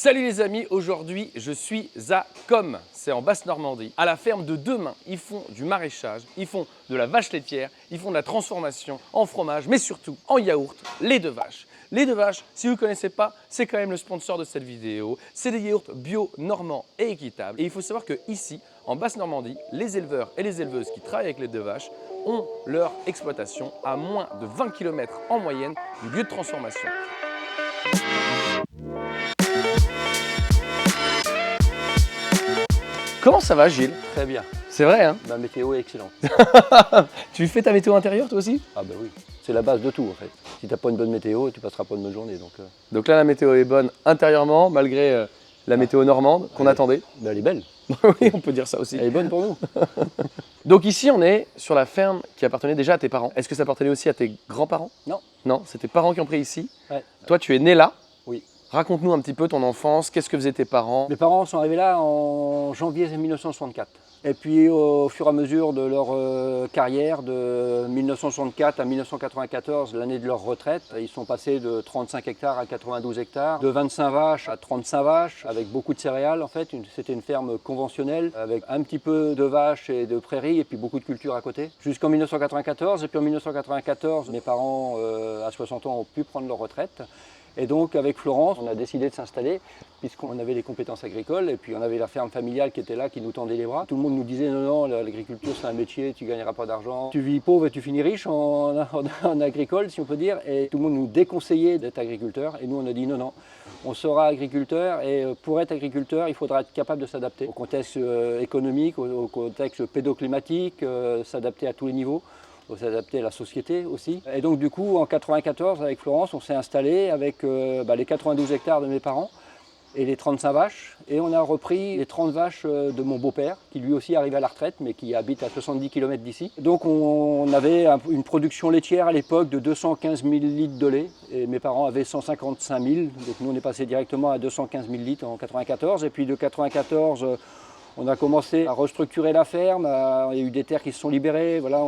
Salut les amis, aujourd'hui je suis à Com, c'est en Basse-Normandie. À la ferme de Demain, ils font du maraîchage, ils font de la vache laitière, ils font de la transformation en fromage, mais surtout en yaourt, lait de vache. Lait de vache, si vous ne connaissez pas, c'est quand même le sponsor de cette vidéo. C'est des yaourts bio, normands et équitables. Et il faut savoir qu'ici, en Basse-Normandie, les éleveurs et les éleveuses qui travaillent avec lait de vache ont leur exploitation à moins de 20 km en moyenne du lieu de transformation. Comment ça va, Gilles? Très bien. C'est vrai, hein? La météo est excellente. Tu fais ta météo intérieure, toi aussi? Ah ben oui, c'est la base de tout en fait. Si t'as pas une bonne météo, tu passeras pas une bonne journée. Donc là, la météo est bonne intérieurement, malgré la météo normande qu'on attendait. Ben, elle est belle. Oui, on peut dire ça aussi. Elle est bonne pour nous. Donc ici, on est sur la ferme qui appartenait déjà à tes parents. Est-ce que ça appartenait aussi à tes grands-parents? Non. Non, c'est tes parents qui ont pris ici. Ouais. Toi, tu es né là. Oui. Raconte-nous un petit peu ton enfance, qu'est-ce que faisaient tes parents? Mes parents sont arrivés là en janvier 1964. Et puis au fur et à mesure de leur carrière, de 1964 à 1994, l'année de leur retraite, ils sont passés de 35 hectares à 92 hectares, de 25 vaches à 35 vaches, avec beaucoup de céréales en fait. C'était une ferme conventionnelle, avec un petit peu de vaches et de prairies, et puis beaucoup de cultures à côté. Jusqu'en 1994, et puis en 1994, mes parents à 60 ans ont pu prendre leur retraite. Et donc avec Florence, on a décidé de s'installer puisqu'on avait les compétences agricoles et puis on avait la ferme familiale qui était là, qui nous tendait les bras. Tout le monde nous disait non, l'agriculture c'est un métier, tu ne gagneras pas d'argent. Tu vis pauvre et tu finis riche en agricole, si on peut dire. Et tout le monde nous déconseillait d'être agriculteur. Et nous on a dit non, on sera agriculteur et pour être agriculteur, il faudra être capable de s'adapter au contexte économique, au contexte pédoclimatique, s'adapter à tous les niveaux. Il faut s'adapter à la société aussi. Et donc du coup, en 1994, avec Florence, on s'est installé avec les 92 hectares de mes parents et les 35 vaches. Et on a repris les 30 vaches de mon beau-père, qui lui aussi arrive à la retraite, mais qui habite à 70 km d'ici. Donc on avait une production laitière à l'époque de 215 000 litres de lait. Et mes parents avaient 155 000. Donc nous, on est passé directement à 215 000 litres en 1994. Et puis de 1994, on a commencé à restructurer la ferme. Il y a eu des terres qui se sont libérées. Voilà,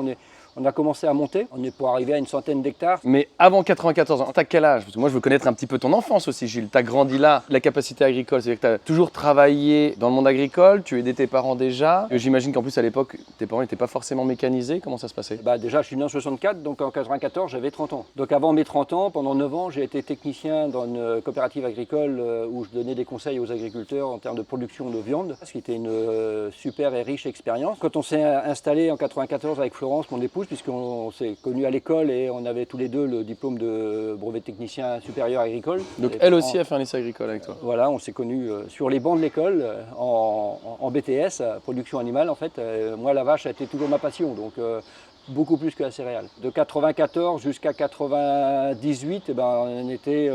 on a commencé à monter, on est pour arriver à une centaine d'hectares. Mais avant 94 ans, t'as quel âge? Parce que moi je veux connaître un petit peu ton enfance aussi, Gilles. T'as grandi là, la capacité agricole, c'est-à-dire que t'as toujours travaillé dans le monde agricole, tu aidais tes parents déjà. J'imagine qu'en plus à l'époque, tes parents n'étaient pas forcément mécanisés, comment ça se passait? Déjà je suis né en 64, donc en 94 j'avais 30 ans. Donc avant mes 30 ans, pendant 9 ans, j'ai été technicien dans une coopérative agricole où je donnais des conseils aux agriculteurs en termes de production de viande, ce qui était une super et riche expérience. Quand on s'est installé en 94 avec Florence, mon épouse, puisqu'on s'est connus à l'école et on avait tous les deux le diplôme de brevet technicien supérieur agricole. Donc elle aussi a fait un lycée agricole avec toi? Voilà, on s'est connus sur les bancs de l'école en BTS, production animale en fait. Moi la vache a été toujours ma passion, donc beaucoup plus que la céréale. De 94 jusqu'à 98, on était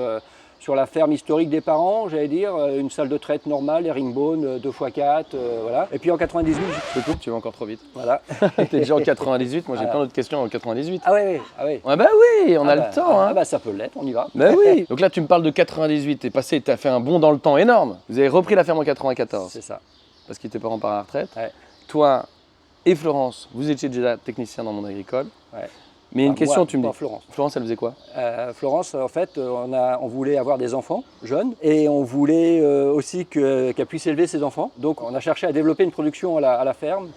sur la ferme historique des parents, j'allais dire, une salle de traite normale, herringbone, 2x4, voilà. Et puis en 98... Je te coupe, tu vas encore trop vite. Voilà. T'es déjà en 98, moi j'ai plein d'autres questions en 98. Ah oui. Ah bah oui, on a le temps. Hein. Ah bah ça peut l'être, on y va. Bah oui. Donc là tu me parles de 98, t'as fait un bond dans le temps énorme. Vous avez repris la ferme en 94. C'est ça. Parce que tes parents partent à la retraite. Ouais. Toi et Florence, vous étiez déjà technicien dans le monde agricole. Ouais. Mais une question, tu me dis. Florence. Florence, elle faisait quoi? Florence, en fait, on voulait avoir des enfants jeunes et on voulait aussi qu'elle puisse élever ses enfants. Donc on a cherché à développer une production à la ferme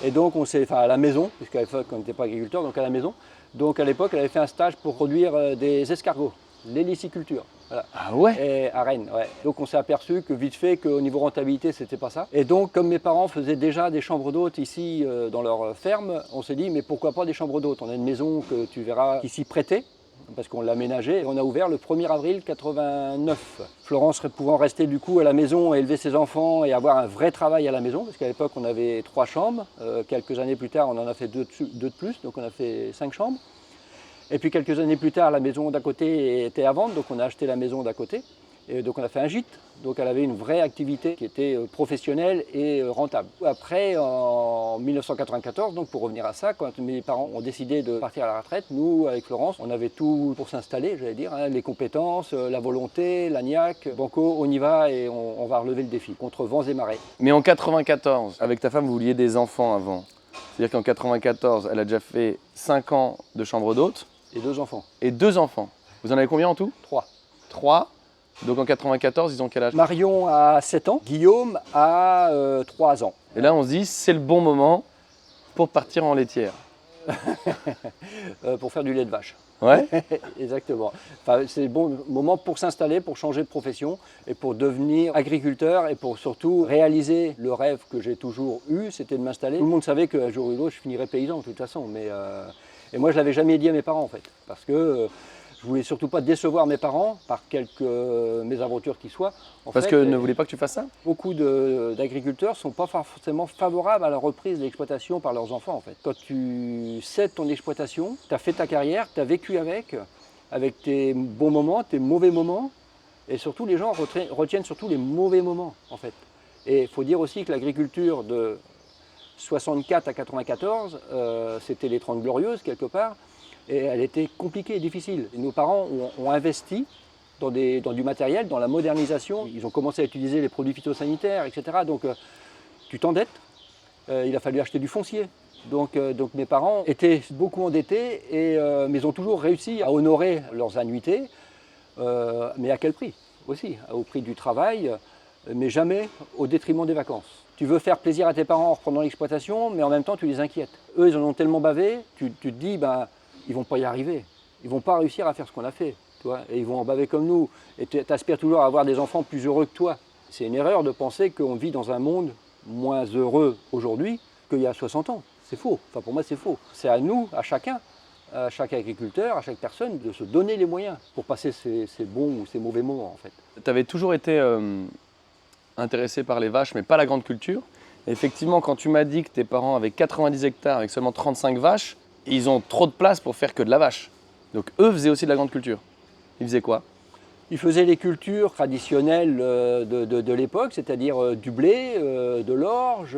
et donc à la maison, puisqu'à l'époque on n'était pas agriculteur, donc à la maison. Donc à l'époque, elle avait fait un stage pour produire des escargots, l'héliciculture. Voilà. Ah ouais? Et à Rennes, ouais. Donc on s'est aperçu que vite fait qu'au niveau rentabilité, c'était pas ça. Et donc comme mes parents faisaient déjà des chambres d'hôtes ici dans leur ferme, on s'est dit mais pourquoi pas des chambres d'hôtes? On a une maison que tu verras qui s'y prêtait, parce qu'on l'a aménagée et on a ouvert le 1er avril 89. Florence pouvant rester du coup à la maison et élever ses enfants et avoir un vrai travail à la maison, parce qu'à l'époque on avait 3 chambres. Quelques années plus tard on en a fait 2 de plus, donc on a fait 5 chambres. Et puis quelques années plus tard, la maison d'à côté était à vendre, donc on a acheté la maison d'à côté. Et donc on a fait un gîte, donc elle avait une vraie activité qui était professionnelle et rentable. Après, en 1994, donc pour revenir à ça, quand mes parents ont décidé de partir à la retraite, nous, avec Florence, on avait tout pour s'installer, j'allais dire, hein, les compétences, la volonté, l'agnac, banco, on y va et on va relever le défi, contre vents et marées. Mais en 94, avec ta femme, vous vouliez des enfants avant. C'est-à-dire qu'en 94, elle a déjà fait 5 ans de chambre d'hôte. Et 2 enfants. Et 2 enfants. Vous en avez combien en tout? 3. 3. Donc en 94, ils ont quel âge? Marion a 7 ans, Guillaume a 3 ans. Et là, on se dit, c'est le bon moment pour partir en laitière. Pour faire du lait de vache. Ouais. Exactement. Enfin, c'est le bon moment pour s'installer, pour changer de profession et pour devenir agriculteur et pour surtout réaliser le rêve que j'ai toujours eu, c'était de m'installer. Tout le monde savait qu'un jour ou l'autre, je finirais paysan de toute façon. Et moi, je ne l'avais jamais dit à mes parents en fait. Parce que je voulais surtout pas décevoir mes parents par quelques mésaventures qui soient. Parce que ne voulaient pas que tu fasses ça? Beaucoup d'agriculteurs ne sont pas forcément favorables à la reprise de l'exploitation par leurs enfants en fait. Quand tu cèdes ton exploitation, tu as fait ta carrière, tu as vécu avec tes bons moments, tes mauvais moments, et surtout les gens retiennent surtout les mauvais moments en fait. Et il faut dire aussi que l'agriculture de 64 à 94, c'était les 30 glorieuses quelque part, et elle était compliquée et difficile. Et nos parents ont investi dans du matériel, dans la modernisation. Ils ont commencé à utiliser les produits phytosanitaires, etc. Donc tu t'endettes, il a fallu acheter du foncier. Donc mes parents étaient beaucoup endettés, mais ils ont toujours réussi à honorer leurs annuités, mais à quel prix aussi? Au prix du travail, mais jamais au détriment des vacances. Tu veux faire plaisir à tes parents en reprenant l'exploitation, mais en même temps tu les inquiètes. Eux, ils en ont tellement bavé, tu te dis, ils ne vont pas y arriver. Ils ne vont pas réussir à faire ce qu'on a fait. Et ils vont en baver comme nous. Et tu aspires toujours à avoir des enfants plus heureux que toi. C'est une erreur de penser qu'on vit dans un monde moins heureux aujourd'hui qu'il y a 60 ans. C'est faux. Enfin, pour moi, c'est faux. C'est à nous, à chacun, à chaque agriculteur, à chaque personne, de se donner les moyens pour passer ces bons ou ces mauvais moments, en fait. Tu avais toujours été intéressé par les vaches, mais pas la grande culture. Et effectivement, quand tu m'as dit que tes parents avaient 90 hectares avec seulement 35 vaches, ils ont trop de place pour faire que de la vache. Donc eux faisaient aussi de la grande culture. Ils faisaient quoi? Ils faisaient les cultures traditionnelles de l'époque, c'est-à-dire du blé, de l'orge,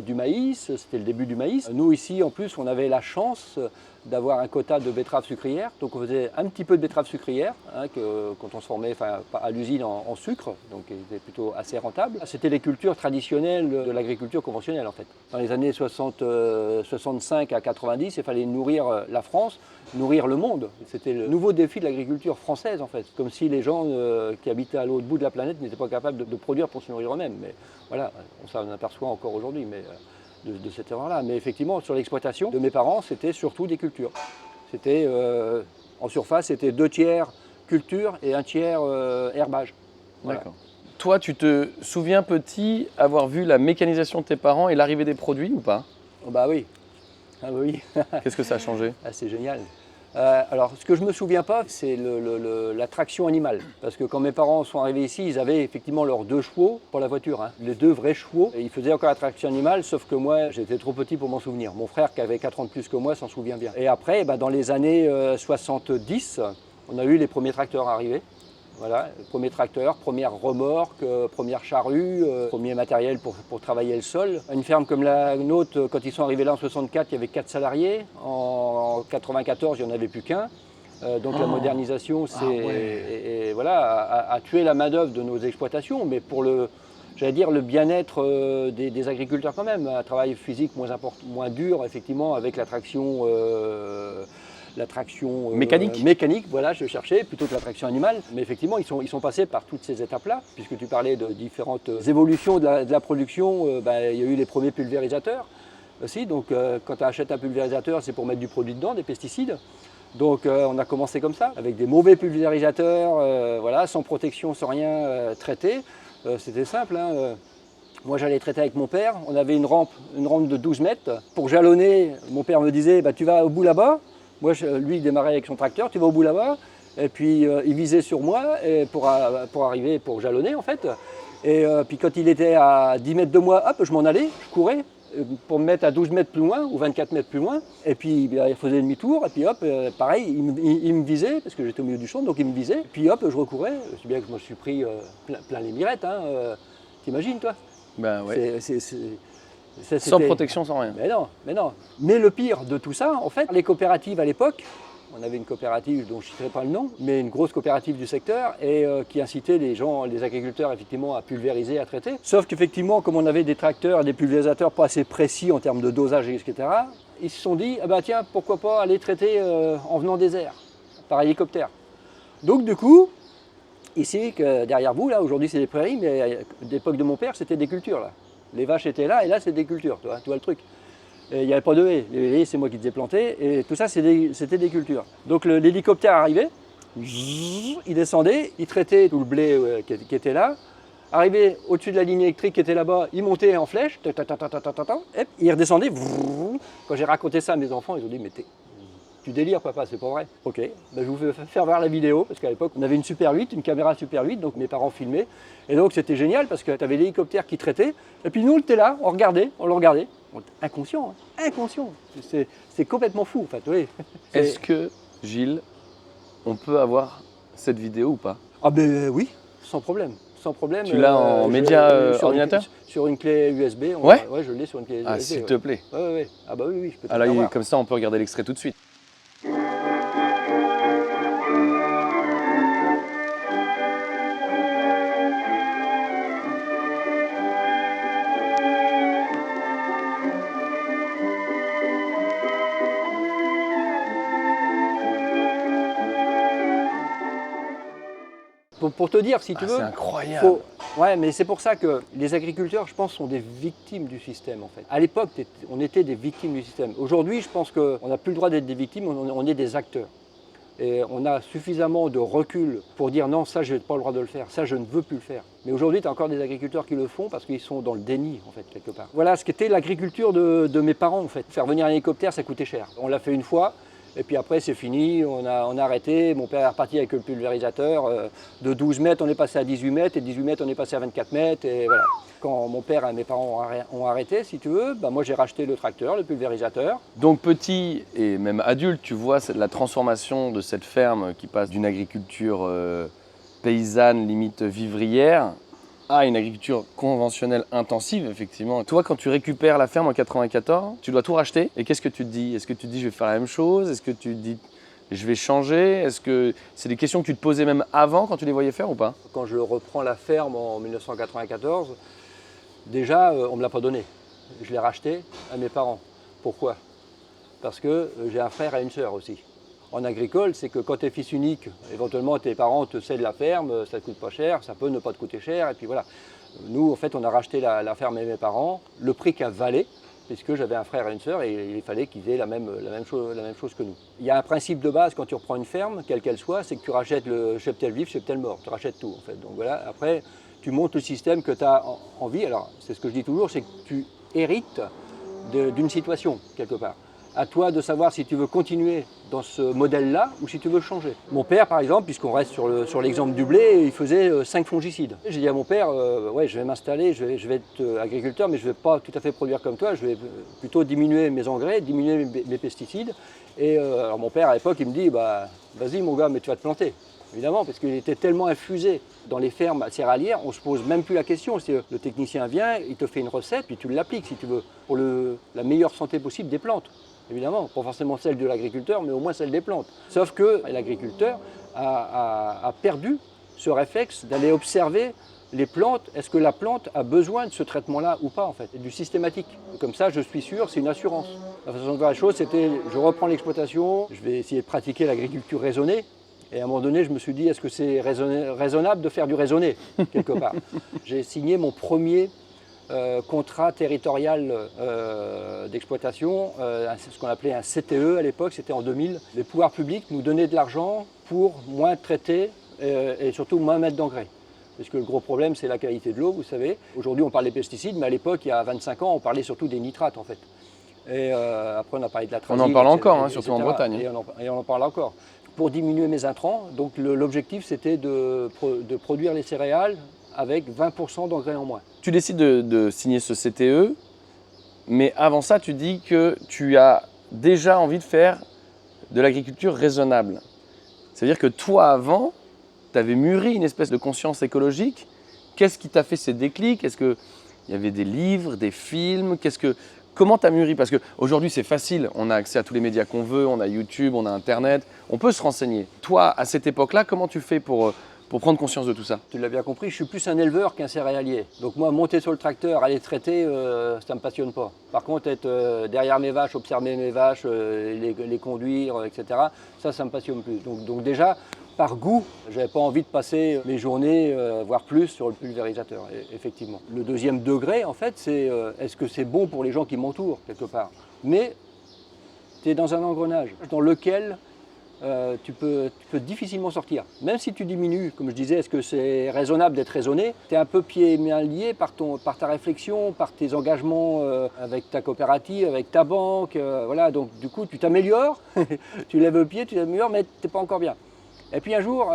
du maïs. C'était le début du maïs. Nous ici, en plus, on avait la chance d'avoir un quota de betteraves sucrières. Donc on faisait un petit peu de betteraves sucrières qu'on transformait à l'usine en sucre, donc c'était plutôt assez rentable. C'était les cultures traditionnelles de l'agriculture conventionnelle en fait. Dans les années 65 à 90, il fallait nourrir la France, nourrir le monde. C'était le nouveau défi de l'agriculture française en fait. Comme si les gens qui habitaient à l'autre bout de la planète n'étaient pas capables de produire pour se nourrir eux-mêmes. Mais voilà, on s'en aperçoit encore aujourd'hui. De cette erreur-là. Mais effectivement, sur l'exploitation de mes parents, c'était surtout des cultures. C'était, en surface, c'était 2 tiers culture et 1 tiers herbage. Voilà. D'accord. Toi, tu te souviens petit avoir vu la mécanisation de tes parents et l'arrivée des produits ou pas? Oh, bah oui. Ah oui. Qu'est-ce que ça a changé? Ah, c'est génial. Alors, ce que je ne me souviens pas, c'est la traction animale. Parce que quand mes parents sont arrivés ici, ils avaient effectivement leurs 2 chevaux pour la voiture, hein, les 2 vrais chevaux. Et ils faisaient encore la traction animale, sauf que moi, j'étais trop petit pour m'en souvenir. Mon frère, qui avait 4 ans de plus que moi, s'en souvient bien. Et après, dans les années 70, on a eu les premiers tracteurs arriver. Voilà, premier tracteur, première remorque, première charrue, premier matériel pour travailler le sol. Une ferme comme la nôtre, quand ils sont arrivés là en 64, il y avait 4 salariés. En 94, il n'y en avait plus qu'un. Donc la modernisation a tué la main-d'œuvre de nos exploitations, mais pour le bien-être des agriculteurs quand même. Un travail physique moins dur, effectivement, avec la traction mécanique, voilà, je cherchais, plutôt que la traction animale. Mais effectivement, ils sont passés par toutes ces étapes-là, puisque tu parlais de différentes évolutions de la production. Il y a eu les premiers pulvérisateurs aussi. Donc quand tu achètes un pulvérisateur, c'est pour mettre du produit dedans, des pesticides. Donc on a commencé comme ça, avec des mauvais pulvérisateurs, voilà, sans protection, sans rien traité. C'était simple, hein. Moi, j'allais traiter avec mon père. On avait une rampe de 12 mètres. Pour jalonner, mon père me disait tu vas au bout là-bas. Moi, lui, il démarrait avec son tracteur, tu vas au bout là-bas. Et puis, il visait sur moi pour arriver, pour jalonner, en fait. Et puis, quand il était à 10 mètres de moi, hop, je m'en allais, je courais pour me mettre à 12 mètres plus loin ou 24 mètres plus loin. Et puis, il faisait demi-tour. Et puis, hop, pareil, il me visait, parce que j'étais au milieu du champ, donc il me visait. Et puis, hop, je recourais. C'est bien que je me suis pris plein les mirettes, hein. T'imagines, toi? Ben ouais. Ça, sans protection, sans rien. Mais non. Mais le pire de tout ça, en fait, les coopératives à l'époque, on avait une coopérative dont je ne citerai pas le nom, mais une grosse coopérative du secteur et qui incitait les agriculteurs effectivement à pulvériser, à traiter. Sauf qu'effectivement, comme on avait des tracteurs et des pulvérisateurs pas assez précis en termes de dosage, etc., ils se sont dit, tiens, pourquoi pas aller traiter en venant des airs, par hélicoptère. Donc du coup, Ici, que derrière vous, là, aujourd'hui c'est des prairies, mais à l'époque de mon père, c'était des cultures. Là. Les vaches étaient là, et là c'est des cultures, tu vois le truc. Et il n'y avait pas de haies. Les haies, c'est moi qui les ai plantées, et tout ça, c'était des cultures. Donc l'hélicoptère arrivait, il descendait, il traitait tout le blé qui était là. Arrivé au-dessus de la ligne électrique qui était là-bas, il montait en flèche, et il redescendait. Quand j'ai raconté ça à mes enfants, ils ont dit, mais tu délires papa, c'est pas vrai. Ok, ben, je vous fais faire voir la vidéo, parce qu'à l'époque on avait une Super 8, une caméra Super 8, donc mes parents filmaient. Et donc c'était génial parce que tu avais l'hélicoptère qui traitait, et puis nous on était là, on le regardait. Inconscient, hein, inconscient. C'est complètement fou en fait, oui. Est-ce que, Gilles, on peut avoir cette vidéo ou pas? Ah ben oui, sans problème. Sans problème. Tu l'as en média ordinateur? Sur une clé USB. Ouais, je l'ai sur une clé USB. Ah, s'il te plaît. Ouais. Ah bah oui, je peux te Alors, faire voir. comme ça, on peut regarder l'extrait tout de suite. Pour te dire, si tu veux. C'est incroyable. Ouais, mais c'est pour ça que les agriculteurs, je pense, sont des victimes du système en fait. À l'époque, on était des victimes du système. Aujourd'hui, je pense qu'on n'a plus le droit d'être des victimes, on est des acteurs. Et on a suffisamment de recul pour dire non, ça, je n'ai pas le droit de le faire, ça, je ne veux plus le faire. Mais aujourd'hui, tu as encore des agriculteurs qui le font parce qu'ils sont dans le déni, en fait, quelque part. Voilà ce qu'était l'agriculture de mes parents, en fait. Faire venir un hélicoptère, ça coûtait cher. On l'a fait une fois. Et puis après, c'est fini, on a arrêté. Mon père est reparti avec le pulvérisateur. De 12 mètres, on est passé à 18 mètres. Et 18 mètres, on est passé à 24 mètres. Et voilà. Quand mon père et mes parents ont arrêté, si tu veux, bah moi j'ai racheté le tracteur, le pulvérisateur. Donc petit et même adulte, tu vois la transformation de cette ferme qui passe d'une agriculture paysanne, limite vivrière, à une agriculture conventionnelle intensive, effectivement. Toi, quand tu récupères la ferme en 94, tu dois tout racheter. Et qu'est-ce que tu te dis? Est-ce que tu te dis je vais faire la même chose? Est-ce que tu te dis je vais changer? Est-ce que c'est des questions que tu te posais même avant quand tu les voyais faire ou pas? Quand je reprends la ferme en 1994, déjà, on ne me l'a pas donné. Je l'ai racheté à mes parents. Pourquoi? Parce que j'ai un frère et une sœur aussi. En agricole, c'est que quand tu es fils unique, éventuellement tes parents te cèdent la ferme, ça ne te coûte pas cher, ça peut ne pas te coûter cher, et puis voilà. Nous, en fait, on a racheté la ferme et mes parents, le prix qu'elle valait, puisque j'avais un frère et une sœur, et il fallait qu'ils aient la même chose que nous. Il y a un principe de base quand tu reprends une ferme, quelle qu'elle soit, c'est que tu rachètes le cheptel vif, cheptel mort, tu rachètes tout en fait. Donc voilà, après, tu montes le système que tu as envie. Alors, c'est ce que je dis toujours, c'est que tu hérites d'une situation, quelque part. À toi de savoir si tu veux continuer dans ce modèle-là ou si tu veux changer. Mon père, par exemple, puisqu'on reste sur l'exemple du blé, il faisait 5 fongicides. J'ai dit à mon père, ouais, je vais m'installer, je vais être agriculteur, mais je ne vais pas tout à fait produire comme toi, je vais plutôt diminuer mes engrais, diminuer mes pesticides. Et alors mon père, à l'époque, il me dit, bah, vas-y mon gars, mais tu vas te planter. Évidemment, parce qu'il était tellement infusé dans les fermes céréalières, on ne se pose même plus la question. Le technicien vient, il te fait une recette, puis tu l'appliques si tu veux, pour la meilleure santé possible des plantes. Évidemment, pas forcément celle de l'agriculteur, mais au moins celle des plantes. Sauf que l'agriculteur a perdu ce réflexe d'aller observer les plantes. Est-ce que la plante a besoin de ce traitement-là ou pas, en fait, du systématique. Comme ça, je suis sûr, c'est une assurance. La façon de voir la chose, c'était, je reprends l'exploitation, je vais essayer de pratiquer l'agriculture raisonnée. Et à un moment donné, je me suis dit, est-ce que c'est raisonnable de faire du raisonné, quelque part? J'ai signé mon premier contrat territorial d'exploitation, ce qu'on appelait un CTE à l'époque, c'était en 2000. Les pouvoirs publics nous donnaient de l'argent pour moins traiter et surtout moins mettre d'engrais. Parce que le gros problème, c'est la qualité de l'eau, vous savez. Aujourd'hui, on parle des pesticides, mais à l'époque, il y a 25 ans, on parlait surtout des nitrates, en fait. Et après, on a parlé de la On en parle encore, hein, surtout en Bretagne. Et on en parle encore. Pour diminuer mes intrants, donc l'objectif, c'était de produire les céréales avec 20% d'engrais en moins. Tu décides de signer ce CTE, mais avant ça, tu dis que tu as déjà envie de faire de l'agriculture raisonnable. C'est-à-dire que toi, avant, tu avais mûri une espèce de conscience écologique. Qu'est-ce qui t'a fait ces déclics? Est-ce qu'il y avait des livres, des films? Comment tu as mûri? Parce qu'aujourd'hui, c'est facile. On a accès à tous les médias qu'on veut, on a YouTube, on a Internet, on peut se renseigner. Toi, à cette époque-là, comment tu fais pour prendre conscience de tout ça? Tu l'as bien compris, je suis plus un éleveur qu'un céréalier. Donc moi, monter sur le tracteur, aller traiter, ça ne me passionne pas. Par contre, être derrière mes vaches, observer mes vaches, les conduire, etc., ça me passionne plus. Donc déjà, par goût, j'avais pas envie de passer mes journées, voire plus, sur le pulvérisateur, effectivement. Le deuxième degré, en fait, c'est est-ce que c'est bon pour les gens qui m'entourent, quelque part. Mais tu es dans un engrenage dans lequel tu peux difficilement sortir. Même si tu diminues, comme je disais, est-ce que c'est raisonnable d'être raisonné? Tu es un peu pieds et mains liés par ta réflexion, par tes engagements avec ta coopérative, avec ta banque. Voilà, donc du coup, tu t'améliores, tu lèves le pied, tu t'améliores, mais tu n'es pas encore bien. Et puis un jour,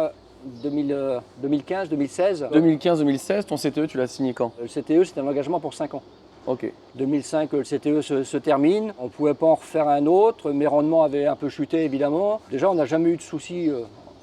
2015, 2016... 2015-2016, ton CTE, tu l'as signé quand? Le CTE, c'était un engagement pour 5 ans. Ok. 2005, le CTE se termine. On ne pouvait pas en refaire un autre. Mes rendements avaient un peu chuté, évidemment. Déjà, on n'a jamais eu de soucis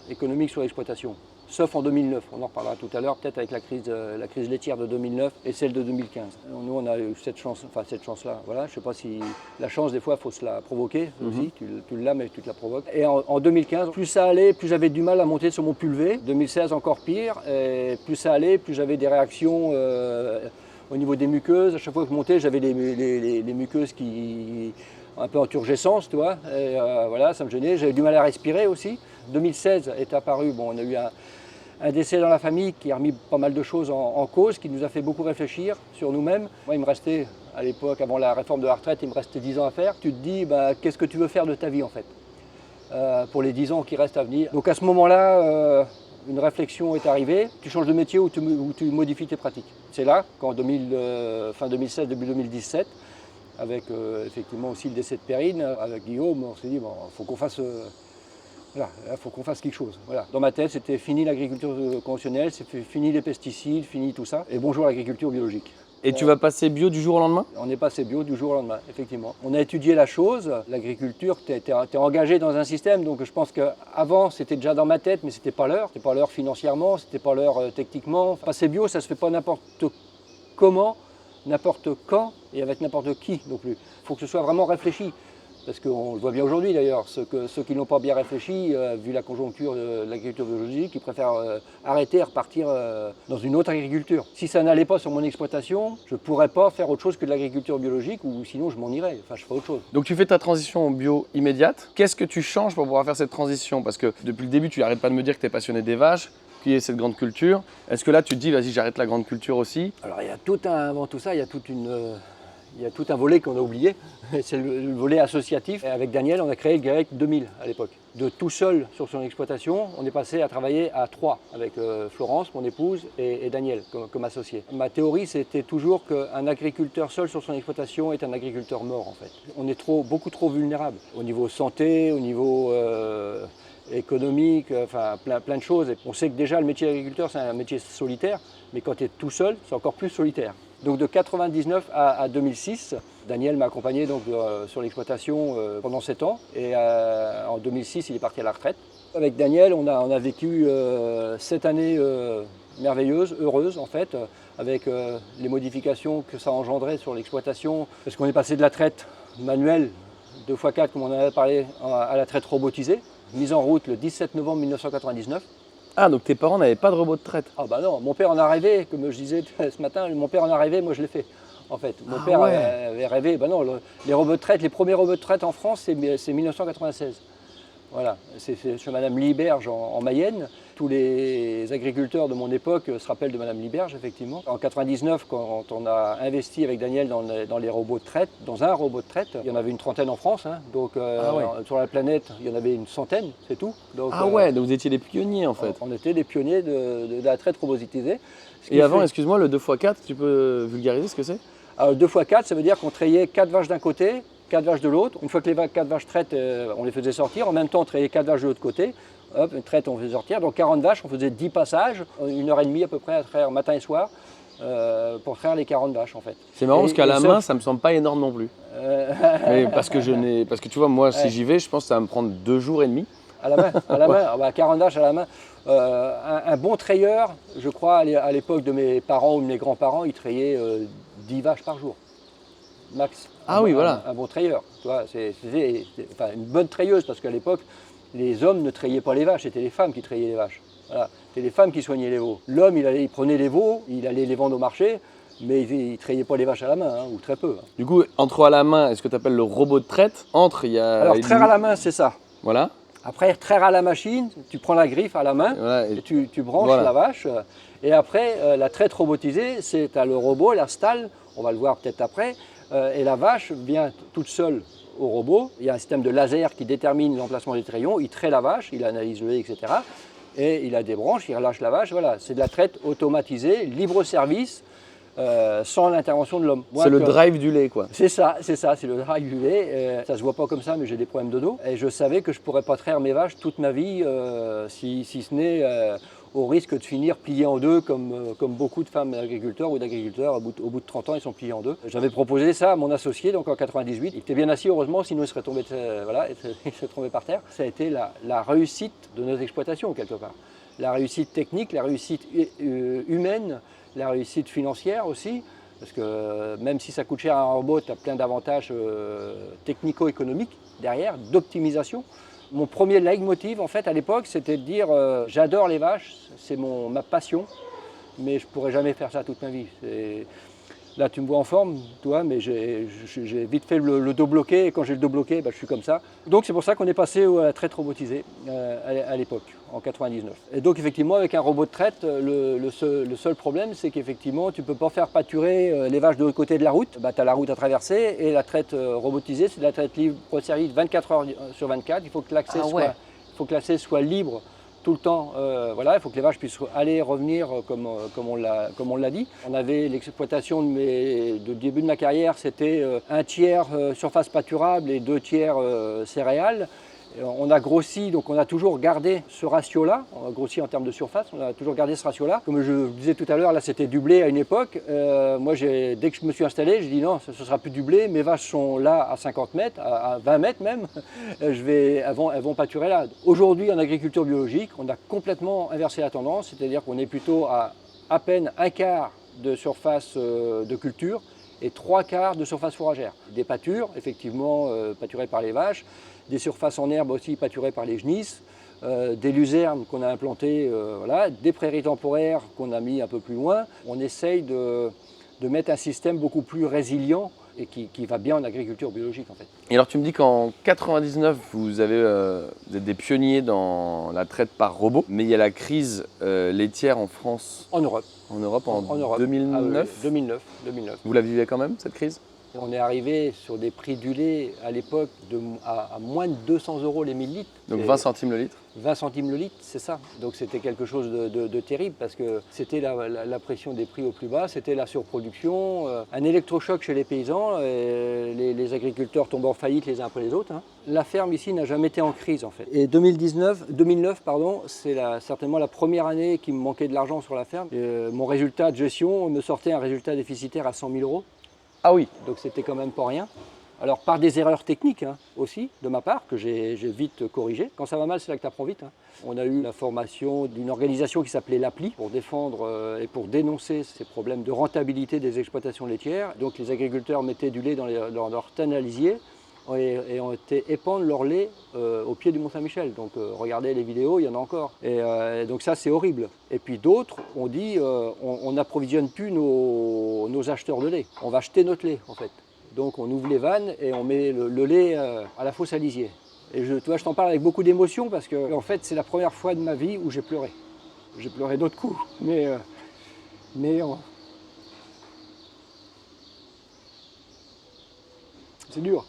économiques sur l'exploitation, sauf en 2009. On en reparlera tout à l'heure, peut-être avec la crise laitière de 2009 et celle de 2015. Nous, on a eu cette chance-là. Voilà, je ne sais pas si la chance, des fois, il faut se la provoquer aussi. Tu l'as, mais tu te la provoques. Et en 2015, plus ça allait, plus j'avais du mal à monter sur mon pulvé. 2016, encore pire. Et plus ça allait, plus j'avais des réactions... au niveau des muqueuses, à chaque fois que je montais, j'avais les muqueuses qui un peu en turgescence, tu vois. Et voilà, ça me gênait. J'avais du mal à respirer aussi. 2016 est apparu, bon, on a eu un décès dans la famille qui a remis pas mal de choses en cause, qui nous a fait beaucoup réfléchir sur nous-mêmes. Moi, il me restait, à l'époque, avant la réforme de la retraite, il me restait 10 ans à faire. Tu te dis, bah, qu'est-ce que tu veux faire de ta vie, en fait, pour les 10 ans qui restent à venir. Donc à ce moment-là, une réflexion est arrivée, tu changes de métier ou tu modifies tes pratiques. C'est là qu'en fin 2016, début 2017, avec effectivement aussi le décès de Perrine, avec Guillaume, on s'est dit, bon, faut qu'on fasse, voilà, faut qu'on fasse quelque chose. Voilà. Dans ma tête, c'était fini l'agriculture conventionnelle, c'est fini les pesticides, fini tout ça, et bonjour l'agriculture biologique. Et tu vas passer bio du jour au lendemain? On est passé bio du jour au lendemain, effectivement. On a étudié la chose, l'agriculture, tu es engagé dans un système, donc je pense qu'avant c'était déjà dans ma tête, mais c'était pas l'heure. C'était pas l'heure financièrement, c'était pas l'heure techniquement. Passer bio, ça se fait pas n'importe comment, n'importe quand et avec n'importe qui non plus. Il faut que ce soit vraiment réfléchi. Parce qu'on le voit bien aujourd'hui d'ailleurs, ceux qui n'ont pas bien réfléchi, vu la conjoncture de l'agriculture biologique, ils préfèrent arrêter et repartir dans une autre agriculture. Si ça n'allait pas sur mon exploitation, je ne pourrais pas faire autre chose que de l'agriculture biologique ou sinon je m'en irais, enfin je ferais autre chose. Donc tu fais ta transition au bio immédiate. Qu'est-ce que tu changes pour pouvoir faire cette transition? Parce que depuis le début, tu n'arrêtes pas de me dire que tu es passionné des vaches, qu'il y ait cette grande culture. Est-ce que là tu te dis, vas-y, j'arrête la grande culture aussi? Alors avant tout ça, il y a tout un volet qu'on a oublié, c'est le volet associatif. Et avec Daniel, on a créé le GAEC 2000 à l'époque. De tout seul sur son exploitation, on est passé à travailler à 3 avec Florence, mon épouse, et Daniel comme associé. Ma théorie, c'était toujours qu'un agriculteur seul sur son exploitation est un agriculteur mort en fait. On est beaucoup trop vulnérable au niveau santé, au niveau économique, enfin plein de choses. Et on sait que déjà le métier d'agriculteur, c'est un métier solitaire, mais quand tu es tout seul, c'est encore plus solitaire. Donc de 1999 à 2006, Daniel m'a accompagné donc, sur l'exploitation pendant 7 ans. Et en 2006, il est parti à la retraite. Avec Daniel, on a vécu 7 années merveilleuses, heureuses en fait, avec les modifications que ça a engendré sur l'exploitation. Parce qu'on est passé de la traite manuelle 2x4, comme on en avait parlé, à la traite robotisée, mise en route le 17 novembre 1999. Ah, donc tes parents n'avaient pas de robot de traite? Ah bah non, mon père en a rêvé, comme je disais ce matin, mon père en a rêvé, moi je l'ai fait. En fait, mon père avait rêvé, bah non, les robots de traite, les premiers robots de traite en France, c'est 1996. Voilà, c'est chez Madame Liberge en Mayenne. Tous les agriculteurs de mon époque se rappellent de Madame Liberge, effectivement. En 99, quand on a investi avec Daniel dans les robots de traite, dans un robot de traite, il y en avait une trentaine en France. Hein, donc sur la planète, il y en avait une centaine, c'est tout. Donc, donc vous étiez des pionniers en fait. On était des pionniers de la traite robotisée. Et avant, excuse-moi, le 2x4, tu peux vulgariser ce que c'est? Alors, 2x4, ça veut dire qu'on trayait 4 vaches d'un côté, 4 vaches de l'autre. Une fois que les 4 vaches traites, on les faisait sortir. En même temps, on trayait 4 vaches de l'autre côté. Hop, une traite, on faisait sortir. Donc 40 vaches, on faisait 10 passages, 1h30 à peu près à traire matin et soir, pour traire les 40 vaches en fait. C'est marrant parce qu'à la main, ça me semble pas énorme non plus. Mais parce que tu vois, moi, si j'y vais, je pense que ça va me prendre 2 jours et demi. À la main, ah bah, 40 vaches à la main. Un bon trayeur, je crois, à l'époque de mes parents ou de mes grands-parents, ils trayaient 10 vaches par jour, max. Voilà. Un bon trayeur, tu vois, enfin, une bonne trayeuse, parce qu'à l'époque, les hommes ne trayaient pas les vaches, c'était les femmes qui trayaient les vaches. Voilà. C'était les femmes qui soignaient les veaux. L'homme, il prenait les veaux, il allait les vendre au marché, mais il ne trayait pas les vaches à la main, hein, ou très peu. Hein. Du coup, entre à la main, est-ce que tu appelles le robot de traite? Il y a... Alors, traire à la main, c'est ça. Voilà. Après, traire à la machine, tu prends la griffe à la main, Voilà, et tu branches voilà. la vache. Et après, la traite robotisée, c'est tu as le robot, la stalle, on va le voir peut-être après, et la vache vient toute seule au robot. Il y a un système de laser qui détermine l'emplacement des trayons, il traite la vache, il analyse le lait, etc. Et il a des branches, il relâche la vache, voilà. C'est de la traite automatisée, libre service, sans l'intervention de l'homme. C'est le drive du lait, quoi. C'est ça, c'est le drive du lait. Ça se voit pas comme ça, mais j'ai des problèmes de dos. Et je savais que je pourrais pas traire mes vaches toute ma vie, si ce n'est au risque de finir plié en deux, comme beaucoup de femmes d'agriculteurs ou d'agriculteurs. Au bout de 30 ans, ils sont pliés en deux. J'avais proposé ça à mon associé, donc en 98. Il était bien assis, heureusement, sinon il serait tombé, voilà, il serait tombé par terre. Ça a été la réussite de nos exploitations, quelque part. La réussite technique, la réussite humaine, la réussite financière aussi, parce que même si ça coûte cher à un robot, tu as plein d'avantages technico-économiques derrière, d'optimisation. Mon premier leitmotiv, en fait, à l'époque, c'était de dire j'adore les vaches, c'est ma passion, mais je ne pourrais jamais faire ça toute ma vie. Là, tu me vois en forme, toi, mais j'ai vite fait le dos bloqué, et quand j'ai le dos bloqué, je suis comme ça. Donc c'est pour ça qu'on est passé à la traite robotisée à l'époque, en 99. Et donc effectivement, avec un robot de traite, le seul problème, c'est qu'effectivement, tu ne peux pas faire pâturer les vaches de l'autre côté de la route. Tu as la route à traverser, et la traite robotisée, c'est de la traite libre service 24 heures sur 24. Il faut que l'accès soit libre tout le temps, voilà, il faut que les vaches puissent aller et revenir comme on l'a dit. On avait l'exploitation de début de ma carrière, c'était un tiers surface pâturable et 2 tiers céréales. On a grossi, donc on a toujours gardé ce ratio-là. On a grossi en termes de surface, on a toujours gardé ce ratio-là. Comme je vous disais tout à l'heure, là c'était du blé à une époque. Moi, dès que je me suis installé, j'ai dit non, ce ne sera plus du blé. Mes vaches sont là à 50 mètres, à 20 mètres même. Elles vont pâturer là. Aujourd'hui, en agriculture biologique, on a complètement inversé la tendance, c'est-à-dire qu'on est plutôt à peine un quart de surface de culture et 3/4 de surface fourragère. Des pâtures, effectivement, pâturées par les vaches, des surfaces en herbe aussi pâturées par les genisses, des luzernes qu'on a implantées, voilà, des prairies temporaires qu'on a mis un peu plus loin. On essaye de mettre un système beaucoup plus résilient et qui va bien en agriculture biologique en fait. Et alors tu me dis qu'en 99, vous êtes des pionniers dans la traite par robot, mais il y a la crise laitière en France. En Europe. En Europe en Europe. 2009. 2009. Vous la vivez quand même, cette crise? On est arrivé sur des prix du lait à l'époque à moins de 200 € les 1000 litres. Donc 20 centimes le litre? 20 centimes le litre, c'est ça. Donc c'était quelque chose de terrible parce que c'était la pression des prix au plus bas, c'était la surproduction, un électrochoc chez les paysans, les agriculteurs tombent en faillite les uns après les autres. Hein. La ferme ici n'a jamais été en crise en fait. Et 2009, c'est certainement la première année qui me manquait de l'argent sur la ferme. Mon résultat de gestion me sortait un résultat déficitaire à 100 000 €. Ah oui. Donc c'était quand même pas rien. Alors par des erreurs techniques aussi, de ma part, que j'ai vite corrigées. Quand ça va mal, c'est là que tu apprends vite. On a eu la formation d'une organisation qui s'appelait l'APLI pour défendre et pour dénoncer ces problèmes de rentabilité des exploitations laitières. Donc les agriculteurs mettaient du lait dans leur tanalisier et ont été épandre leur lait au pied du Mont-Saint-Michel. Donc regardez les vidéos, il y en a encore. Et donc ça c'est horrible. Et puis d'autres ont dit on n'approvisionne plus nos acheteurs de lait. On va acheter notre lait en fait. Donc on ouvre les vannes et on met le lait à la fosse à lisier. Et je t'en parle avec beaucoup d'émotion parce que en fait c'est la première fois de ma vie où j'ai pleuré. J'ai pleuré d'autres coups, mais c'est dur.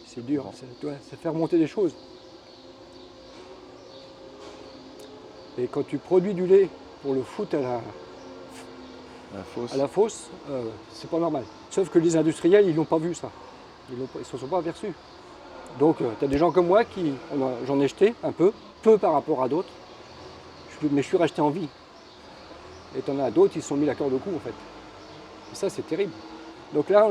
C'est dur, ça fait remonter des choses. Et quand tu produis du lait pour le foutre à la fosse, c'est pas normal. Sauf que les industriels, ils n'ont pas vu ça. Ils ne se sont pas aperçus. Donc tu as des gens comme moi j'en ai jeté un peu par rapport à d'autres, mais je suis resté en vie. Et tu en as d'autres, ils se sont mis la corde au cou en fait. Et ça c'est terrible. Donc là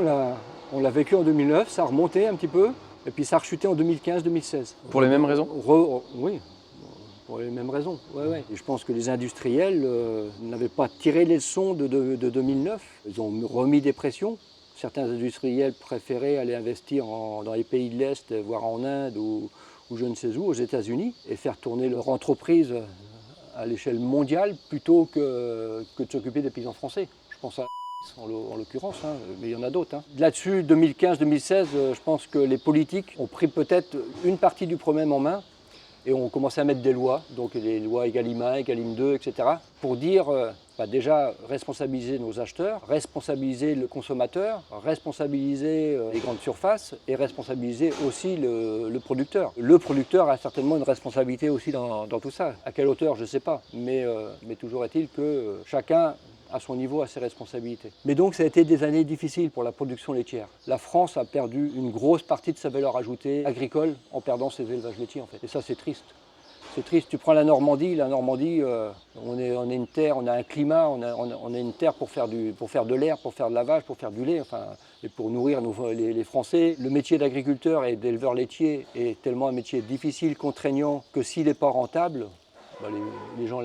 on l'a vécu en 2009, ça a remonté un petit peu. Et puis ça a rechuté en 2015-2016. Pour les mêmes raisons? Oui, pour les mêmes raisons. Ouais. Et je pense que les industriels n'avaient pas tiré les leçons de 2009. Ils ont remis des pressions. Certains industriels préféraient aller investir dans les pays de l'Est, voire en Inde ou je ne sais où, aux États-Unis, et faire tourner leur entreprise à l'échelle mondiale plutôt que de s'occuper des paysans français. Je pense à en l'occurrence, hein, mais il y en a d'autres. Hein. Là-dessus, 2015-2016, je pense que les politiques ont pris peut-être une partie du problème en main et ont commencé à mettre des lois, donc les lois Egalim 1, Egalim 2, etc., pour dire déjà responsabiliser nos acheteurs, responsabiliser le consommateur, responsabiliser les grandes surfaces et responsabiliser aussi le producteur. Le producteur a certainement une responsabilité aussi dans tout ça. À quelle hauteur, je ne sais pas, mais toujours est-il que chacun à son niveau, à ses responsabilités. Mais donc ça a été des années difficiles pour la production laitière. La France a perdu une grosse partie de sa valeur ajoutée agricole en perdant ses élevages laitiers en fait. Et ça c'est triste. C'est triste. Tu prends la Normandie, on est une terre, on a un climat, on a une terre pour faire de l'air, pour faire de la vache, pour faire du lait, et pour nourrir les Français. Le métier d'agriculteur et d'éleveur laitier est tellement un métier difficile, contraignant, que s'il n'est pas rentable, les gens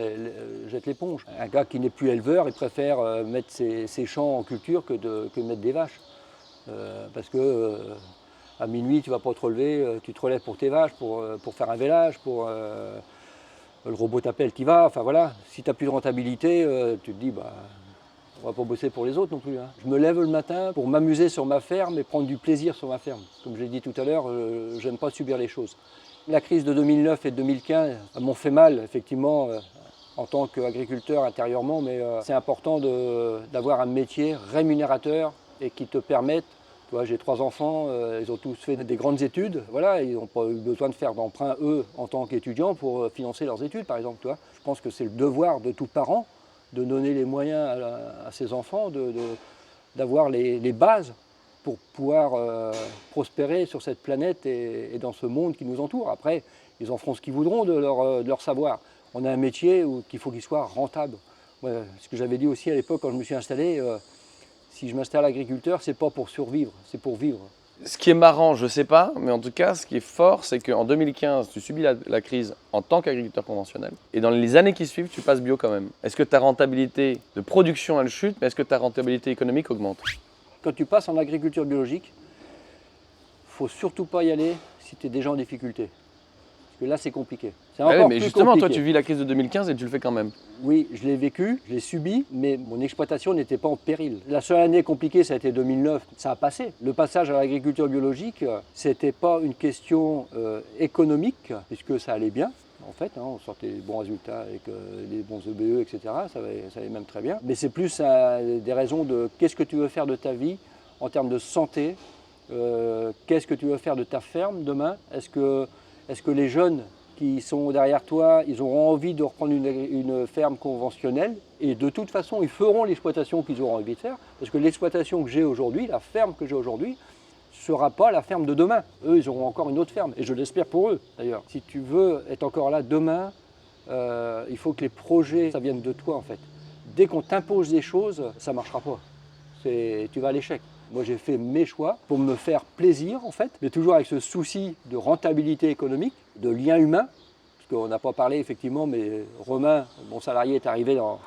jettent l'éponge. Un gars qui n'est plus éleveur, il préfère mettre ses champs en culture que mettre des vaches. Parce que à minuit, tu ne vas pas te relever, tu te relèves pour tes vaches, pour faire un vélage, le robot t'appelle, tu vas. Enfin voilà, si tu n'as plus de rentabilité, tu te dis, on ne va pas bosser pour les autres non plus. Hein. Je me lève le matin pour m'amuser sur ma ferme et prendre du plaisir sur ma ferme. Comme je l'ai dit tout à l'heure, je n'aime pas subir les choses. La crise de 2009 et de 2015 m'ont fait mal, effectivement, en tant qu'agriculteur intérieurement, mais c'est important d'avoir un métier rémunérateur et qui te permette. Tu vois, j'ai 3 enfants, ils ont tous fait des grandes études, voilà, ils n'ont pas eu besoin de faire d'emprunt, eux, en tant qu'étudiants, pour financer leurs études, par exemple. Tu vois. Je pense que c'est le devoir de tout parent de donner les moyens à ses enfants, d'avoir les bases pour pouvoir prospérer sur cette planète et dans ce monde qui nous entoure. Après, ils en feront ce qu'ils voudront de leur savoir. On a un métier qu'il faut qu'il soit rentable. Ouais, ce que j'avais dit aussi à l'époque quand je me suis installé, si je m'installe agriculteur, c'est pas pour survivre, c'est pour vivre. Ce qui est marrant, je ne sais pas, mais en tout cas, ce qui est fort, c'est qu'en 2015, tu subis la crise en tant qu'agriculteur conventionnel. Et dans les années qui suivent, tu passes bio quand même. Est-ce que ta rentabilité de production, elle chute, mais est-ce que ta rentabilité économique augmente ? Quand tu passes en agriculture biologique, il ne faut surtout pas y aller si tu es déjà en difficulté. Parce que là, c'est compliqué. C'est encore mais plus justement, compliqué. toi, tu vis la crise de 2015 et tu le fais quand même. Oui, je l'ai vécu, je l'ai subi, mais mon exploitation n'était pas en péril. La seule année compliquée, ça a été 2009. Ça a passé. Le passage à l'agriculture biologique, ce n'était pas une question économique, puisque ça allait bien. En fait, on sortait des bons résultats avec les bons EBE, etc. Ça allait même très bien. Mais c'est plus des raisons de qu'est-ce que tu veux faire de ta vie en termes de santé, qu'est-ce que tu veux faire de ta ferme demain. Est-ce que les jeunes qui sont derrière toi, ils auront envie de reprendre une ferme conventionnelle et de toute façon, ils feront l'exploitation qu'ils auront envie de faire parce que l'exploitation que j'ai aujourd'hui, la ferme que j'ai aujourd'hui, ne sera pas la ferme de demain. Eux, ils auront encore une autre ferme et je l'espère pour eux d'ailleurs. Si tu veux être encore là demain, il faut que les projets, ça vienne de toi en fait. Dès qu'on t'impose des choses, ça ne marchera pas. Tu vas à l'échec. Moi, j'ai fait mes choix pour me faire plaisir, en fait, mais toujours avec ce souci de rentabilité économique, de lien humain, parce qu'on n'a pas parlé, effectivement, mais Romain, mon salarié, est arrivé dans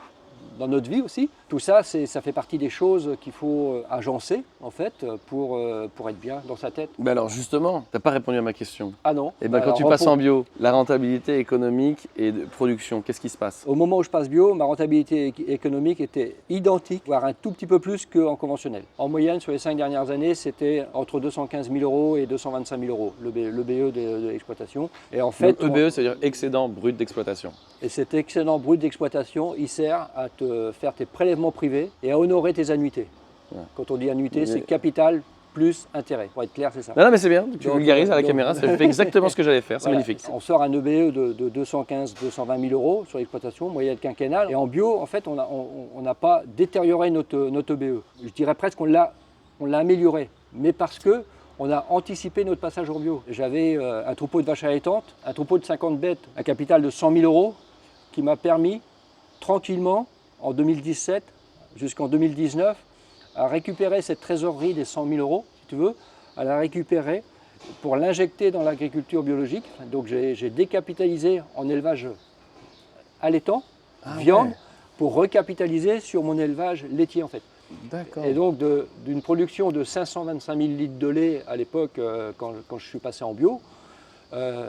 notre vie aussi. Tout ça, ça fait partie des choses qu'il faut agencer, en fait, pour être bien dans sa tête. Ben alors, justement, tu n'as pas répondu à ma question. Ah non. Et ben quand tu passes en bio, la rentabilité économique et de production, qu'est-ce qui se passe ? Au moment où je passe bio, ma rentabilité économique était identique, voire un tout petit peu plus qu'en conventionnel. En moyenne, sur les 5 dernières années, c'était entre 215 000 € et 225 000 € le BE de l'exploitation. Et en fait, le EBE, c'est-à-dire excédent brut d'exploitation. Et cet excédent brut d'exploitation, il sert à te faire tes prélèvements privés et à honorer tes annuités. Ouais. Quand on dit annuité, c'est capital plus intérêt. Pour être clair, c'est ça. Non, mais c'est bien, tu vulgarises à la caméra, ça fait exactement ce que j'allais faire, c'est voilà, magnifique. On sort un EBE de 215-220 000 € sur l'exploitation, moyenne quinquennale. Et en bio, en fait, on n'a pas détérioré notre EBE. Je dirais presque qu'on l'a amélioré, mais parce que on a anticipé notre passage en bio. J'avais un troupeau de vaches allaitantes, un troupeau de 50 bêtes, un capital de 100 000 € qui m'a permis tranquillement, en 2017 jusqu'en 2019, à récupérer cette trésorerie des 100 000 €, si tu veux, à la récupérer pour l'injecter dans l'agriculture biologique. Donc j'ai décapitalisé en élevage allaitant, viande, ouais, pour recapitaliser sur mon élevage laitier en fait. D'accord. Et donc d'une production de 525 000 litres de lait à l'époque quand je suis passé en bio,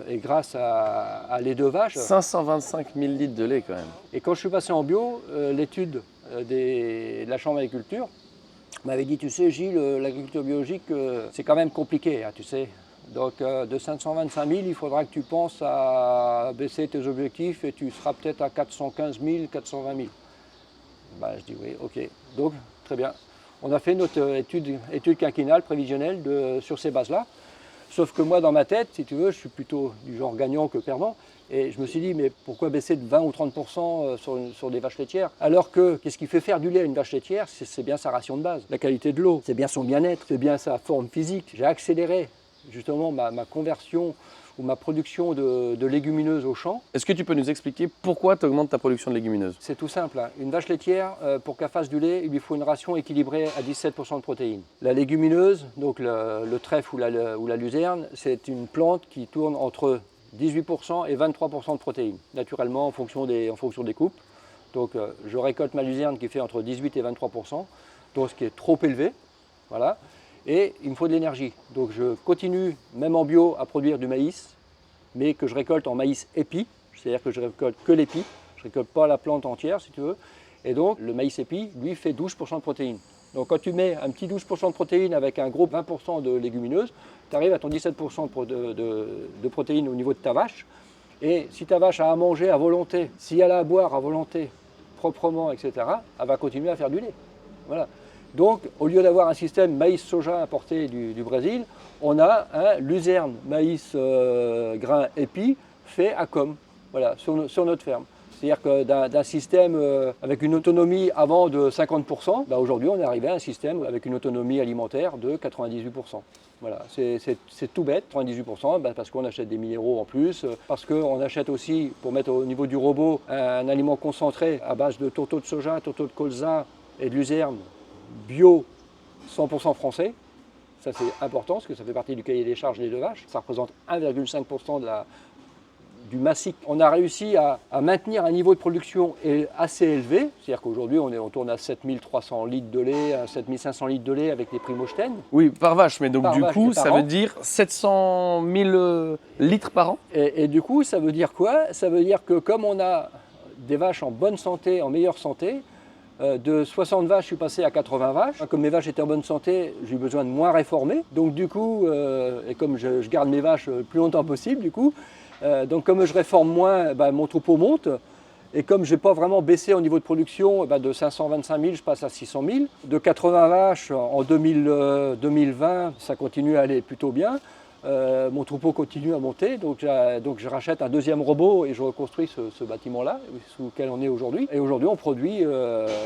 et grâce à lait de vache. 525 000 litres de lait quand même. Et quand je suis passé en bio, l'étude de la Chambre d'agriculture Il m'avait dit, tu sais Gilles, l'agriculture biologique, c'est quand même compliqué, hein, tu sais. Donc de 525 000, il faudra que tu penses à baisser tes objectifs et tu seras peut-être à 415 000, 420 000. Ben, je dis oui, ok. Donc très bien. On a fait notre étude quinquennale prévisionnelle sur ces bases-là. Sauf que moi, dans ma tête, si tu veux, je suis plutôt du genre gagnant que perdant. Et je me suis dit, mais pourquoi baisser de 20 ou 30% sur des vaches laitières? Alors que, qu'est-ce qui fait faire du lait à une vache laitière? C'est bien sa ration de base, la qualité de l'eau, c'est bien son bien-être, c'est bien sa forme physique. J'ai accéléré justement ma conversion ou ma production de légumineuses au champ. Est-ce que tu peux nous expliquer pourquoi tu augmentes ta production de légumineuses? C'est tout simple, hein. Une vache laitière, pour qu'elle fasse du lait, il lui faut une ration équilibrée à 17% de protéines. La légumineuse, donc le trèfle ou la luzerne, c'est une plante qui tourne entre 18% et 23% de protéines, naturellement en fonction des coupes. Donc je récolte ma luzerne qui fait entre 18 et 23%, donc ce qui est trop élevé. Voilà. Et il me faut de l'énergie. Donc je continue, même en bio, à produire du maïs, mais que je récolte en maïs épi, c'est-à-dire que je récolte que l'épi, je ne récolte pas la plante entière si tu veux. Et donc le maïs épi, lui, fait 12% de protéines. Donc quand tu mets un petit 12% de protéines avec un gros 20% de légumineuses, tu arrives à ton 17% de protéines au niveau de ta vache. Et si ta vache a à manger à volonté, si elle a à boire à volonté, proprement, etc., elle va continuer à faire du lait. Voilà. Donc, au lieu d'avoir un système maïs-soja importé du Brésil, on a un luzerne maïs grain épi fait à com, voilà, sur notre ferme. C'est-à-dire que d'un système avec une autonomie avant de 50%, bah aujourd'hui on est arrivé à un système avec une autonomie alimentaire de 98%. Voilà, c'est tout bête, 98%, bah parce qu'on achète des minéraux en plus, parce qu'on achète aussi, pour mettre au niveau du robot, un aliment concentré à base de tourteaux de soja, tourteaux de colza et de luzerne, bio, 100% français. Ça c'est important parce que ça fait partie du cahier des charges des deux vaches. Ça représente 1,5% du massif. On a réussi à maintenir un niveau de production assez élevé. C'est-à-dire qu'aujourd'hui on tourne à 7300 litres de lait, à 7500 litres de lait avec les Primosten. Oui, par vache, mais donc Par du vache coup et par ça an. veut dire 700 000 litres par an? Et du coup ça veut dire quoi? Ça veut dire que comme on a des vaches en bonne santé, en meilleure santé, de 60 vaches, je suis passé à 80 vaches. Comme mes vaches étaient en bonne santé, j'ai eu besoin de moins réformer. Donc du coup, et comme je garde mes vaches le plus longtemps possible, du coup, donc comme je réforme moins, bah, mon troupeau monte. Et comme je n'ai pas vraiment baissé au niveau de production, bah, de 525 000, je passe à 600 000. De 80 vaches en 2020, ça continue à aller plutôt bien. Mon troupeau continue à monter, donc je rachète un deuxième robot et je reconstruis ce bâtiment-là, sous lequel on est aujourd'hui. Et aujourd'hui, on produit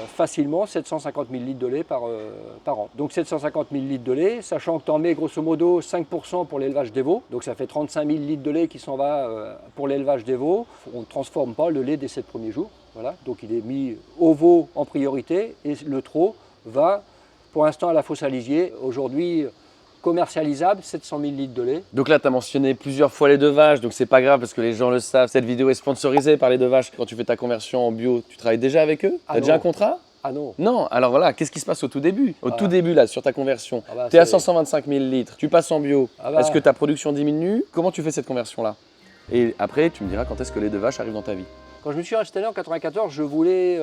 facilement 750 000 litres de lait par an. Donc 750 000 litres de lait, sachant que tu en mets grosso modo 5% pour l'élevage des veaux. Donc ça fait 35 000 litres de lait qui s'en va pour l'élevage des veaux. On ne transforme pas le lait dès 7 premiers jours. Voilà. Donc il est mis au veau en priorité et le trot va pour l'instant à la fosse à lisier. Aujourd'hui, commercialisable, 700 000 litres de lait. Donc là, tu as mentionné plusieurs fois les deux vaches, donc c'est pas grave parce que les gens le savent. Cette vidéo est sponsorisée par les deux vaches. Quand tu fais ta conversion en bio, tu travailles déjà avec eux? Tu as déjà un contrat? Ah non. Non, alors voilà, qu'est-ce qui se passe au tout début? Au tout début, là, sur ta conversion, Ah bah, tu es à 525 000 litres, tu passes en bio. Ah bah. Est-ce que ta production diminue? Comment tu fais cette conversion-là? Et après, tu me diras quand est-ce que les deux vaches arrivent dans ta vie. Quand je me suis installé en 1994, je voulais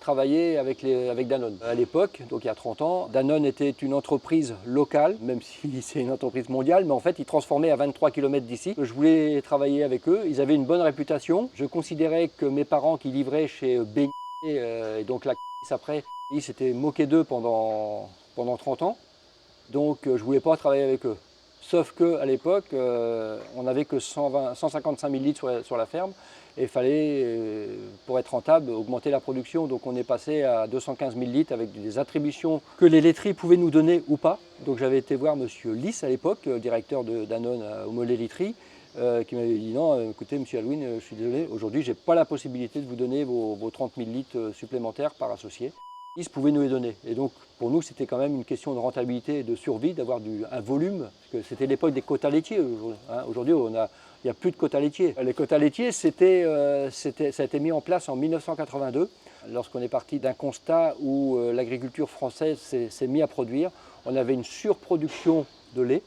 travailler avec Danone. À l'époque, donc il y a 30 ans, Danone était une entreprise locale, même si c'est une entreprise mondiale, mais en fait ils transformaient à 23 km d'ici. Je voulais travailler avec eux, ils avaient une bonne réputation. Je considérais que mes parents qui livraient chez Beignet, et donc la après, ils s'étaient moqués d'eux pendant 30 ans, donc je ne voulais pas travailler avec eux. Sauf qu'à l'époque, on n'avait que 155 000 litres sur la ferme et il fallait, pour être rentable, augmenter la production. Donc on est passé à 215 000 litres avec des attributions que les laiteries pouvaient nous donner ou pas. Donc j'avais été voir M. Lys à l'époque, directeur de Danone au Mollet Laiterie, qui m'avait dit non, écoutez M. Alouine, je suis désolé, aujourd'hui je n'ai pas la possibilité de vous donner vos 30 000 litres supplémentaires par associé. Ils pouvaient nous les donner. Et donc, pour nous, c'était quand même une question de rentabilité et de survie, d'avoir un volume, parce que c'était l'époque des quotas laitiers. Aujourd'hui, il n'y a plus de quotas laitiers. Les quotas laitiers, ça a été mis en place en 1982, lorsqu'on est parti d'un constat où l'agriculture française s'est mise à produire. On avait une surproduction de lait,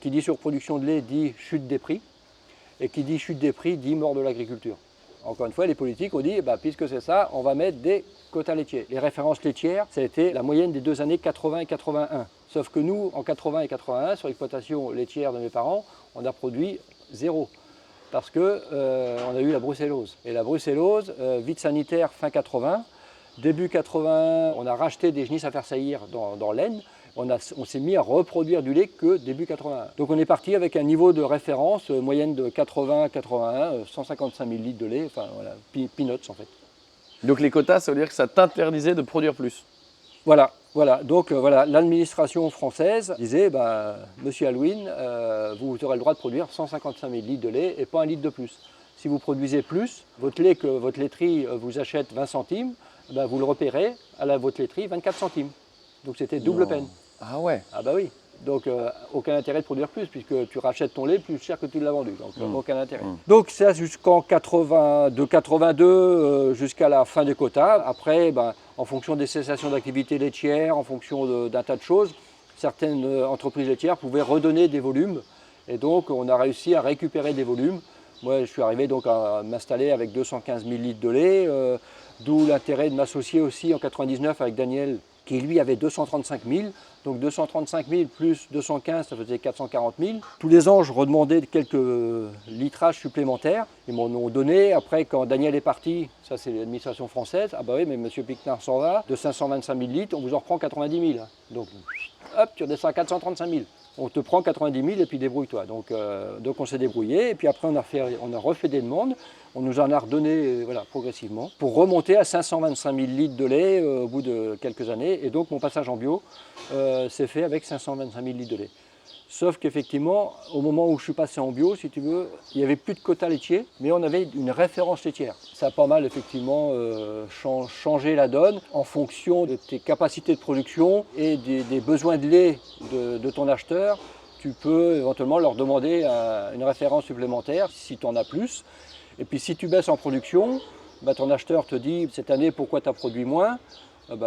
qui dit surproduction de lait dit chute des prix, et qui dit chute des prix dit mort de l'agriculture. Encore une fois, les politiques ont dit, puisque c'est ça, on va mettre des quotas laitiers. Les références laitières, ça a été la moyenne des 2 années 80 et 81. Sauf que nous, en 80 et 81, sur l'exploitation laitière de mes parents, on a produit 0. Parce qu'on a eu la brucellose. Et la brucellose, vide sanitaire fin 80, début 81, on a racheté des genisses à faire saillir dans l'Aisne. On s'est mis à reproduire du lait que début 81. Donc on est parti avec un niveau de référence moyenne de 80-81, 155 000 litres de lait, enfin voilà, peanuts en fait. Donc les quotas, ça veut dire que ça t'interdisait de produire plus? Voilà. Donc l'administration française disait, Monsieur Alouine, vous aurez le droit de produire 155 000 litres de lait et pas un litre de plus. Si vous produisez plus, votre lait que votre laiterie vous achète 20 centimes, vous le repérez à votre laiterie 24 centimes. Donc c'était double peine. Ah ouais. Ah bah oui. Donc aucun intérêt de produire plus puisque tu rachètes ton lait plus cher que tu l'as vendu. Donc aucun intérêt. Donc ça jusqu'en 82 jusqu'à la fin des quotas. Après, en fonction des cessations d'activité laitière, en fonction d'un tas de choses, certaines entreprises laitières pouvaient redonner des volumes. Et donc on a réussi à récupérer des volumes. Moi je suis arrivé donc à m'installer avec 215 000 litres de lait, d'où l'intérêt de m'associer aussi en 99 avec Daniel qui lui avait 235 000. Donc 235 000 plus 215, ça faisait 440 000. Tous les ans, je redemandais quelques litrages supplémentaires. Ils m'en ont donné. Après, quand Daniel est parti, ça c'est l'administration française, ah bah oui, mais M. Piquenard s'en va, de 525 000 litres, on vous en reprend 90 000. Donc hop, tu redescends à 435 000. On te prend 90 000 et puis débrouille-toi. Donc on s'est débrouillé. Et puis après, on a refait des demandes. On nous en a redonné progressivement pour remonter à 525 000 litres de lait au bout de quelques années. Et donc mon passage en bio s'est fait avec 525 000 litres de lait. Sauf qu'effectivement, au moment où je suis passé en bio, si tu veux, il n'y avait plus de quotas laitiers, mais on avait une référence laitière. Ça a pas mal effectivement changé la donne en fonction de tes capacités de production et des besoins de lait de ton acheteur. Tu peux éventuellement leur demander une référence supplémentaire si tu en as plus. Et puis si tu baisses en production, ton acheteur te dit cette année pourquoi tu as produit moins.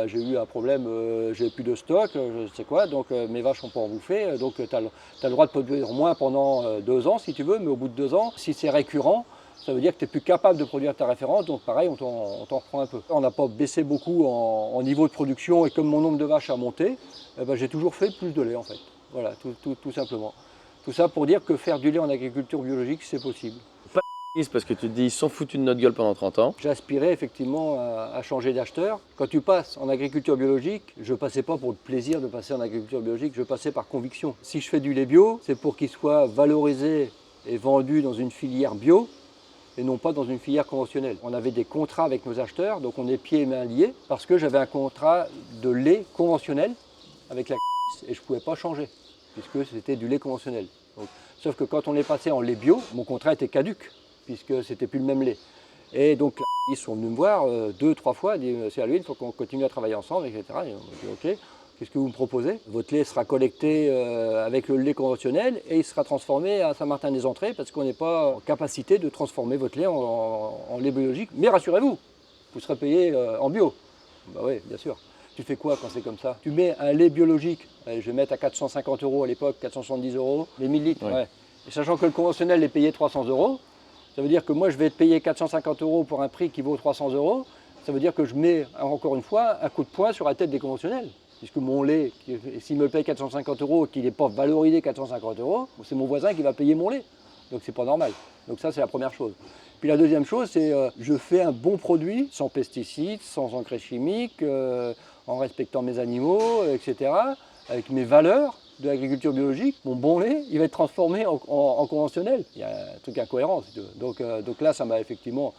J'ai eu un problème, j'ai plus de stock, je sais quoi, donc mes vaches n'ont pas en bouffer, donc tu as le droit de produire moins pendant 2 ans si tu veux, mais au bout de 2 ans, si c'est récurrent, ça veut dire que tu n'es plus capable de produire ta référence, donc pareil, on t'en reprend un peu. On n'a pas baissé beaucoup en niveau de production et comme mon nombre de vaches a monté, j'ai toujours fait plus de lait en fait. Voilà, tout simplement. Tout ça pour dire que faire du lait en agriculture biologique, c'est possible. Parce que tu te dis, ils sont foutus de notre gueule pendant 30 ans. J'aspirais effectivement à changer d'acheteur. Quand tu passes en agriculture biologique, je ne passais pas pour le plaisir de passer en agriculture biologique, je passais par conviction. Si je fais du lait bio, c'est pour qu'il soit valorisé et vendu dans une filière bio et non pas dans une filière conventionnelle. On avait des contrats avec nos acheteurs, donc on est pieds et mains liés parce que j'avais un contrat de lait conventionnel avec la et je ne pouvais pas changer puisque c'était du lait conventionnel. Donc, sauf que quand on est passé en lait bio, mon contrat était caduc, puisque c'était plus le même lait. Et donc ils sont venus me voir 2-3 fois, ils disent Monsieur Alouine, il faut qu'on continue à travailler ensemble, etc. Et on dit ok, qu'est-ce que vous me proposez? Votre lait sera collecté avec le lait conventionnel et il sera transformé à Saint-Martin-des-Entrées parce qu'on n'est pas en capacité de transformer votre lait en lait biologique. Mais rassurez-vous, vous serez payé en bio. Bah oui, bien sûr. Tu fais quoi quand c'est comme ça? Tu mets un lait biologique, je vais mettre à 450 € à l'époque, 470 €, les 1000 litres, ouais. Et sachant que le conventionnel est payé 300 €, ça veut dire que moi je vais te payer 450 € pour un prix qui vaut 300 €. Ça veut dire que je mets encore une fois un coup de poing sur la tête des conventionnels. Puisque mon lait, s'il me paye 450 € et qu'il n'est pas valorisé 450 €, c'est mon voisin qui va payer mon lait. Donc c'est pas normal. Donc ça c'est la première chose. Puis la deuxième chose, c'est je fais un bon produit, sans pesticides, sans engrais chimiques, en respectant mes animaux, etc. Avec mes valeurs de l'agriculture biologique, mon bon lait, il va être transformé en conventionnel. Il y a un truc incohérent. Donc là, ça m'a effectivement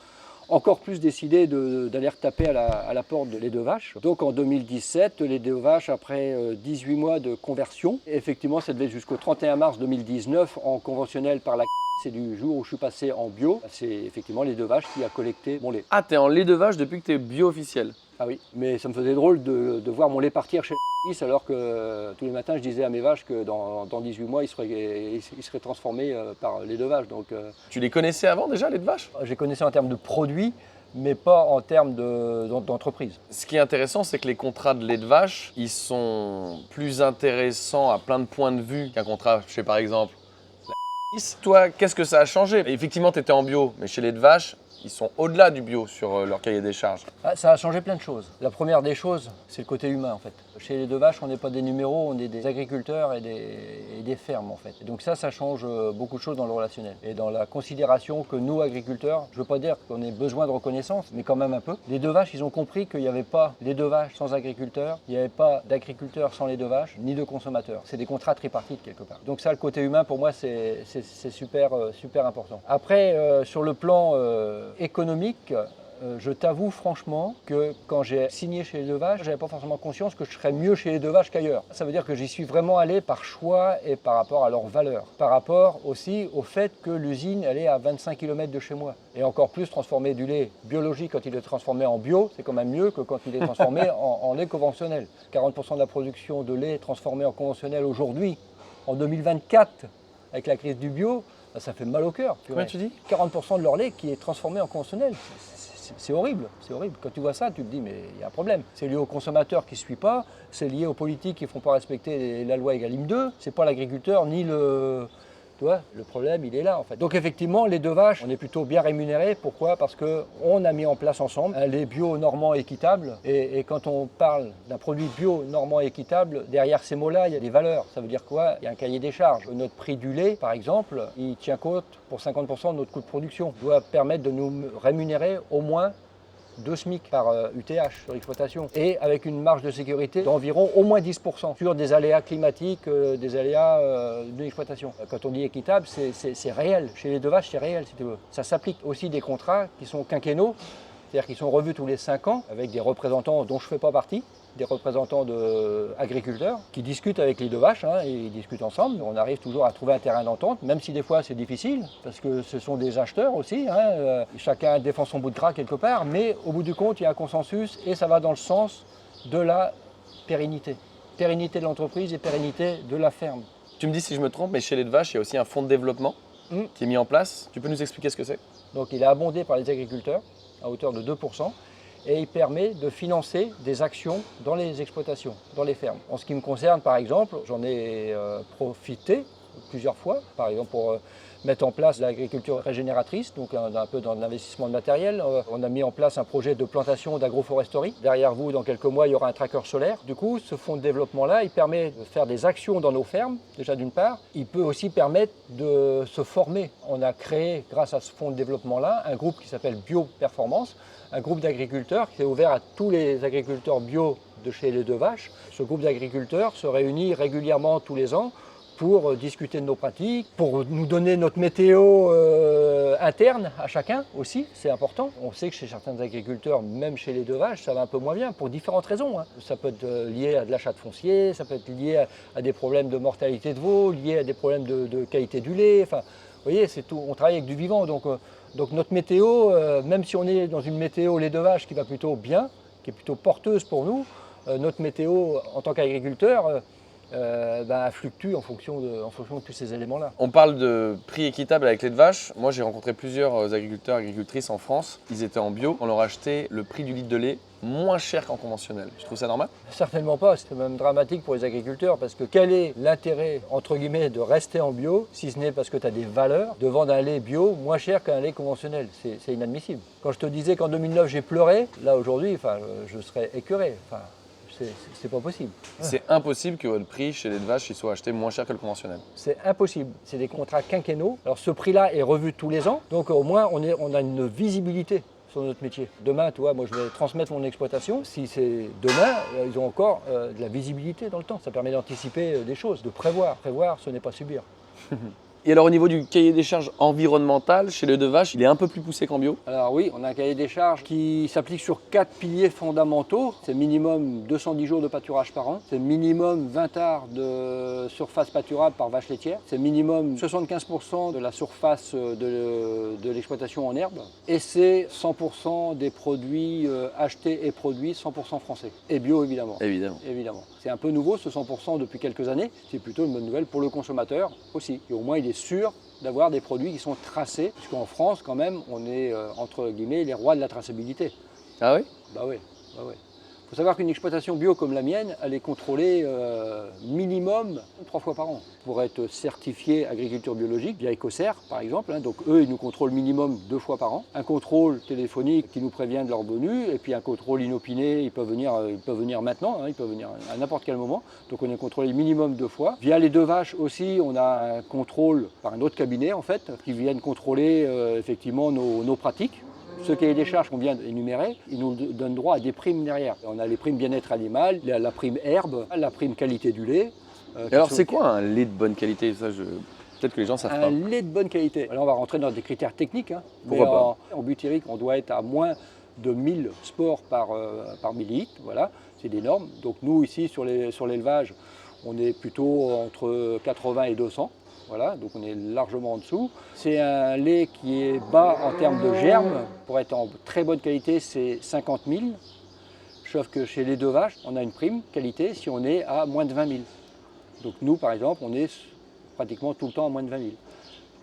encore plus décidé d'aller retaper à la porte de lait de vache. Donc en 2017, lait de vache, après 18 mois de conversion, effectivement, ça devait être jusqu'au 31 mars 2019 en conventionnel par la c'est du jour où je suis passé en bio. C'est effectivement lait de vache qui a collecté mon lait. Ah, t'es en lait de vache depuis que t'es bio officiel? Ah oui, mais ça me faisait drôle de voir mon lait partir chez alors que tous les matins je disais à mes vaches que dans 18 mois ils seraient transformés par lait de vache. Donc, Tu les connaissais avant déjà, lait de vache? Je les connaissais en termes de produits, mais pas en termes d'entreprise. Ce qui est intéressant, c'est que les contrats de lait de vache, ils sont plus intéressants à plein de points de vue qu'un contrat chez par exemple la. Toi, qu'est-ce que ça a changé? Effectivement, tu étais en bio, mais chez lait de vache, qui sont au-delà du bio sur leur cahier des charges. Ah, ça a changé plein de choses. La première des choses, c'est le côté humain en fait. Chez les deux vaches, on n'est pas des numéros, on est des agriculteurs et des fermes en fait. Et donc ça change beaucoup de choses dans le relationnel. Et dans la considération que nous, agriculteurs, je ne veux pas dire qu'on ait besoin de reconnaissance, mais quand même un peu. Les deux vaches, ils ont compris qu'il n'y avait pas les deux vaches sans agriculteurs, il n'y avait pas d'agriculteurs sans les deux vaches, ni de consommateurs. C'est des contrats tripartites quelque part. Donc ça, le côté humain, pour moi, c'est super, super important. Après, sur le plan économique, je t'avoue franchement que quand j'ai signé chez les deux vaches, je n'avais pas forcément conscience que je serais mieux chez les deux vaches qu'ailleurs. Ça veut dire que j'y suis vraiment allé par choix et par rapport à leurs valeurs. Par rapport aussi au fait que l'usine elle est à 25 km de chez moi. Et encore plus, transformer du lait biologique quand il est transformé en bio, c'est quand même mieux que quand il est transformé en lait conventionnel. 40% de la production de lait transformé en conventionnel aujourd'hui, en 2024, avec la crise du bio, ça fait mal au cœur. Combien tu dis ? 40% de leur lait qui est transformé en conventionnel. C'est horrible, c'est horrible. Quand tu vois ça, tu te dis mais il y a un problème. C'est lié aux consommateurs qui ne suivent pas, c'est lié aux politiques qui ne font pas respecter la loi Egalim 2, c'est pas l'agriculteur ni le... Tu vois, le problème, il est là en fait. Donc effectivement, les deux vaches, on est plutôt bien rémunérés. Pourquoi ? Parce qu'on a mis en place ensemble un lait bio normand équitable. Et quand on parle d'un produit bio normand équitable, derrière ces mots-là, il y a des valeurs. Ça veut dire quoi ? Il y a un cahier des charges. Notre prix du lait, par exemple, il tient compte pour 50% de notre coût de production. Il doit permettre de nous rémunérer au moins 2 SMIC par UTH sur l'exploitation et avec une marge de sécurité d'environ au moins 10% sur des aléas climatiques, des aléas de l'exploitation. Quand on dit équitable, c'est réel. Chez les deux vaches, c'est réel si tu veux. Ça s'applique aussi des contrats qui sont quinquennaux, c'est-à-dire qu'ils sont revus tous les 5 ans avec des représentants dont je ne fais pas partie, des représentants d'agriculteurs qui discutent avec les deux vaches, et ils discutent ensemble. On arrive toujours à trouver un terrain d'entente, même si des fois c'est difficile, parce que ce sont des acheteurs aussi. Chacun défend son bout de gras quelque part, mais au bout du compte, il y a un consensus et ça va dans le sens de la pérennité. Pérennité de l'entreprise et pérennité de la ferme. Tu me dis si je me trompe, mais chez les deux vaches, il y a aussi un fonds de développement qui est mis en place. Tu peux nous expliquer ce que c'est ? Donc il est abondé par les agriculteurs à hauteur de 2%. Et il permet de financer des actions dans les exploitations, dans les fermes. En ce qui me concerne, par exemple, j'en ai profité plusieurs fois, par exemple pour mettre en place l'agriculture régénératrice, donc un peu dans l'investissement de matériel. On a mis en place un projet de plantation d'agroforesterie. Derrière vous, dans quelques mois, il y aura un tracker solaire. Du coup, ce fonds de développement-là, il permet de faire des actions dans nos fermes, déjà d'une part. Il peut aussi permettre de se former. On a créé, grâce à ce fonds de développement-là, un groupe qui s'appelle Bioperformance, un groupe d'agriculteurs qui est ouvert à tous les agriculteurs bio de chez les deux vaches. Ce groupe d'agriculteurs se réunit régulièrement tous les ans pour discuter de nos pratiques, pour nous donner notre météo interne à chacun aussi, c'est important. On sait que chez certains agriculteurs, même chez les deux vaches, ça va un peu moins bien pour différentes raisons. Ça peut être lié à de l'achat de foncier, ça peut être lié à des problèmes de mortalité de veau, lié à des problèmes de qualité du lait. Enfin, vous voyez, c'est tout. On travaille avec du vivant, donc notre météo, même si on est dans une météo les deux vaches qui va plutôt bien, qui est plutôt porteuse pour nous, notre météo en tant qu'agriculteur fluctue en fonction de tous ces éléments-là. On parle de prix équitable avec lait de vache. Moi, j'ai rencontré plusieurs agriculteurs et agricultrices en France. Ils étaient en bio. On leur achetait le prix du litre de lait moins cher qu'en conventionnel. Je trouve ça normal ? Certainement pas. C'est même dramatique pour les agriculteurs parce que quel est l'intérêt, entre guillemets, de rester en bio si ce n'est parce que tu as des valeurs de vendre un lait bio moins cher qu'un lait conventionnel. C'est inadmissible. Quand je te disais qu'en 2009, j'ai pleuré, là, aujourd'hui, je serais écœuré. C'est pas possible. C'est impossible que votre prix chez les vaches il soit acheté moins cher que le conventionnel. C'est impossible. C'est des contrats quinquennaux. Alors ce prix-là est revu tous les ans. Donc au moins on a une visibilité sur notre métier. Demain, toi, moi je vais transmettre mon exploitation. Si c'est demain, ils ont encore de la visibilité dans le temps. Ça permet d'anticiper des choses, de prévoir. Prévoir, ce n'est pas subir. Et alors au niveau du cahier des charges environnemental, chez les deux vaches, il est un peu plus poussé qu'en bio ? Alors oui, on a un cahier des charges qui s'applique sur 4 piliers fondamentaux. C'est minimum 210 jours de pâturage par an. C'est minimum 20 arts de surface pâturable par vache laitière. C'est minimum 75% de la surface de l'exploitation en herbe. Et c'est 100% des produits achetés et produits 100% français. Et bio évidemment. Évidemment. C'est un peu nouveau ce 100% depuis quelques années. C'est plutôt une bonne nouvelle pour le consommateur aussi. Et au moins il est sûr d'avoir des produits qui sont tracés, puisqu'en France, quand même, on est, entre guillemets, les rois de la traçabilité. Ah oui ? Bah oui. Il faut savoir qu'une exploitation bio comme la mienne, elle est contrôlée minimum 3 fois par an. Pour être certifié agriculture biologique via Ecocer par exemple, hein, donc eux ils nous contrôlent minimum 2 fois par an. Un contrôle téléphonique qui nous prévient de leur venue et puis un contrôle inopiné, ils peuvent venir maintenant, hein, ils peuvent venir à n'importe quel moment. Donc on est contrôlé minimum 2 fois. Via les 2 vaches aussi, on a un contrôle par un autre cabinet en fait, qui viennent contrôler effectivement nos pratiques. Ce cahier des charges qu'on vient d'énumérer, il nous donne droit à des primes derrière. On a les primes bien-être animal, la prime herbe, la prime qualité du lait. Et alors c'est quoi un lait de bonne qualité? Peut-être que les gens savent pas. Un lait de bonne qualité. Là on va rentrer dans des critères techniques. Hein. Pourquoi pas? En butyrique, on doit être à moins de 1000 spores par millilitre. Voilà, c'est des normes. Donc nous ici sur l'élevage, on est plutôt entre 80 et 200. Voilà, donc on est largement en dessous. C'est un lait qui est bas en termes de germes. Pour être en très bonne qualité, c'est 50 000. Sauf que chez les 2 vaches, on a une prime qualité si on est à moins de 20 000. Donc nous, par exemple, on est pratiquement tout le temps à moins de 20 000.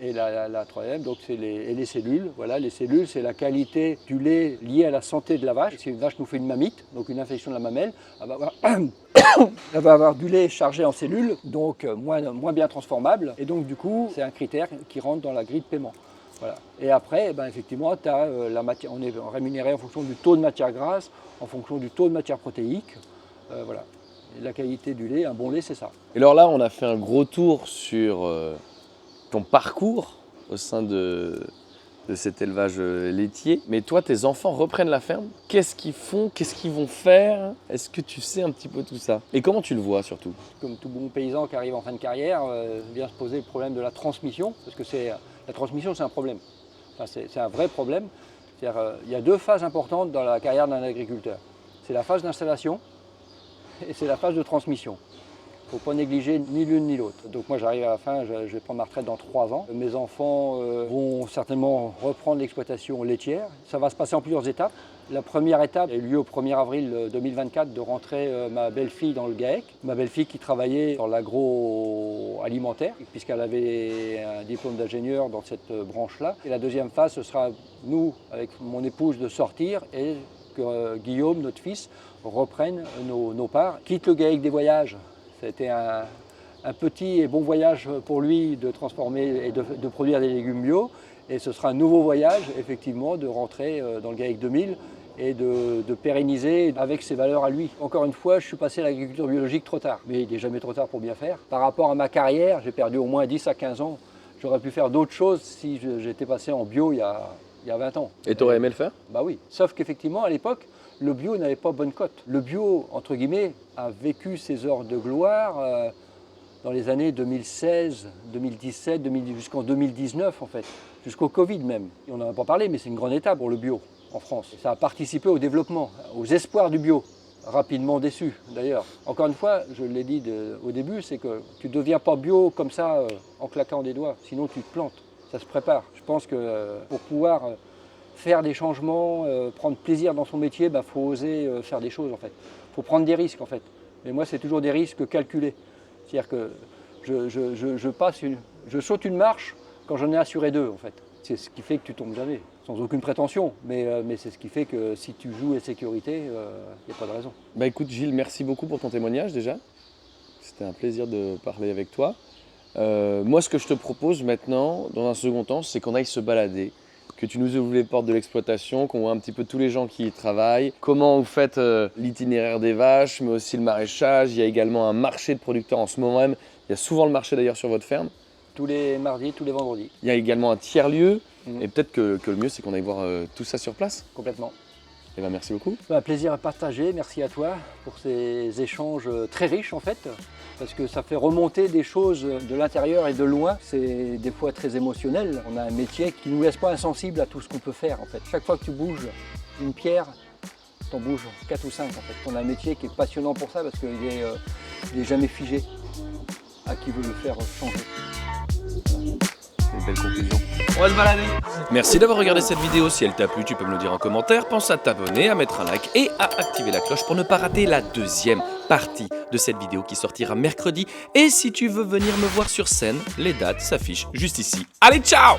Et la troisième, donc c'est les cellules. Voilà, les cellules, c'est la qualité du lait liée à la santé de la vache. Si une vache nous fait une mamite, donc une infection de la mamelle, elle va avoir du lait chargé en cellules, donc moins bien transformable. Et donc du coup, c'est un critère qui rentre dans la grille de paiement. Voilà. Et après, effectivement, on est rémunéré en fonction du taux de matière grasse, en fonction du taux de matière protéique. Voilà. Et la qualité du lait, un bon lait, c'est ça. Et alors là, on a fait un gros tour sur ton parcours au sein de cet élevage laitier. Mais toi, tes enfants reprennent la ferme. Qu'est-ce qu'ils font? Qu'est-ce qu'ils vont faire? Est-ce que tu sais un petit peu tout ça? Et comment tu le vois surtout? Comme tout bon paysan qui arrive en fin de carrière, vient se poser le problème de la transmission, parce que la transmission, c'est un problème. Enfin, c'est un vrai problème. C'est-à-dire, il y a 2 phases importantes dans la carrière d'un agriculteur. C'est la phase d'installation et c'est la phase de transmission. Il ne faut pas négliger ni l'une ni l'autre. Donc moi j'arrive à la fin, je vais prendre ma retraite dans 3 ans. Mes enfants vont certainement reprendre l'exploitation laitière. Ça va se passer en plusieurs étapes. La première étape a eu lieu au 1er avril 2024 de rentrer ma belle-fille dans le GAEC. Ma belle-fille qui travaillait dans l'agroalimentaire puisqu'elle avait un diplôme d'ingénieur dans cette branche-là. Et la deuxième phase, ce sera nous, avec mon épouse, de sortir et que Guillaume, notre fils, reprenne nos parts. Quitte le GAEC des voyages. Ça a été un petit et bon voyage pour lui de transformer et de produire des légumes bio. Et ce sera un nouveau voyage, effectivement, de rentrer dans le GAEC 2000 et de pérenniser avec ses valeurs à lui. Encore une fois, je suis passé à l'agriculture biologique trop tard. Mais il n'est jamais trop tard pour bien faire. Par rapport à ma carrière, j'ai perdu au moins 10 à 15 ans. J'aurais pu faire d'autres choses si j'étais passé en bio il y a 20 ans. Et tu aurais aimé le faire? Bah oui. Sauf qu'effectivement, à l'époque, le bio n'avait pas bonne cote. Le bio, entre guillemets, a vécu ses heures de gloire dans les années 2016, 2017, jusqu'en 2019 en fait, jusqu'au Covid même. On n'en a pas parlé, mais c'est une grande étape pour le bio en France. Ça a participé au développement, aux espoirs du bio, rapidement déçus d'ailleurs. Encore une fois, je l'ai dit au début, c'est que tu ne deviens pas bio comme ça en claquant des doigts, sinon tu te plantes. Ça se prépare. Je pense que pour pouvoir faire des changements, prendre plaisir dans son métier, faut oser faire des choses en fait. Il faut prendre des risques en fait. Mais moi, c'est toujours des risques calculés. C'est-à-dire que je saute une marche quand j'en ai assuré 2 en fait. C'est ce qui fait que tu tombes jamais, sans aucune prétention. Mais c'est ce qui fait que si tu joues à sécurité, il n'y a pas de raison. Bah écoute Gilles, merci beaucoup pour ton témoignage déjà. C'était un plaisir de parler avec toi. Moi, ce que je te propose maintenant, dans un second temps, c'est qu'on aille se balader, que tu nous ouvres les portes de l'exploitation, qu'on voit un petit peu tous les gens qui y travaillent, comment vous faites l'itinéraire des vaches, mais aussi le maraîchage. Il y a également un marché de producteurs en ce moment même. Il y a souvent le marché d'ailleurs sur votre ferme. Tous les mardis, tous les vendredis. Il y a également un tiers-lieu. Et peut-être que le mieux, c'est qu'on aille voir tout ça sur place. Complètement. Eh ben, merci beaucoup. Un plaisir à partager. Merci à toi pour ces échanges très riches en fait. Parce que ça fait remonter des choses de l'intérieur et de loin. C'est des fois très émotionnel. On a un métier qui ne nous laisse pas insensibles à tout ce qu'on peut faire en fait. Chaque fois que tu bouges une pierre, tu en bouges 4 ou 5 en fait. On a un métier qui est passionnant pour ça parce qu'il n'est jamais figé à qui veut le faire changer. C'est une belle conclusion. On va se balader. Merci d'avoir regardé cette vidéo. Si elle t'a plu, tu peux me le dire en commentaire. Pense à t'abonner, à mettre un like et à activer la cloche pour ne pas rater la deuxième partie de cette vidéo qui sortira mercredi. Et si tu veux venir me voir sur scène, les dates s'affichent juste ici. Allez, ciao!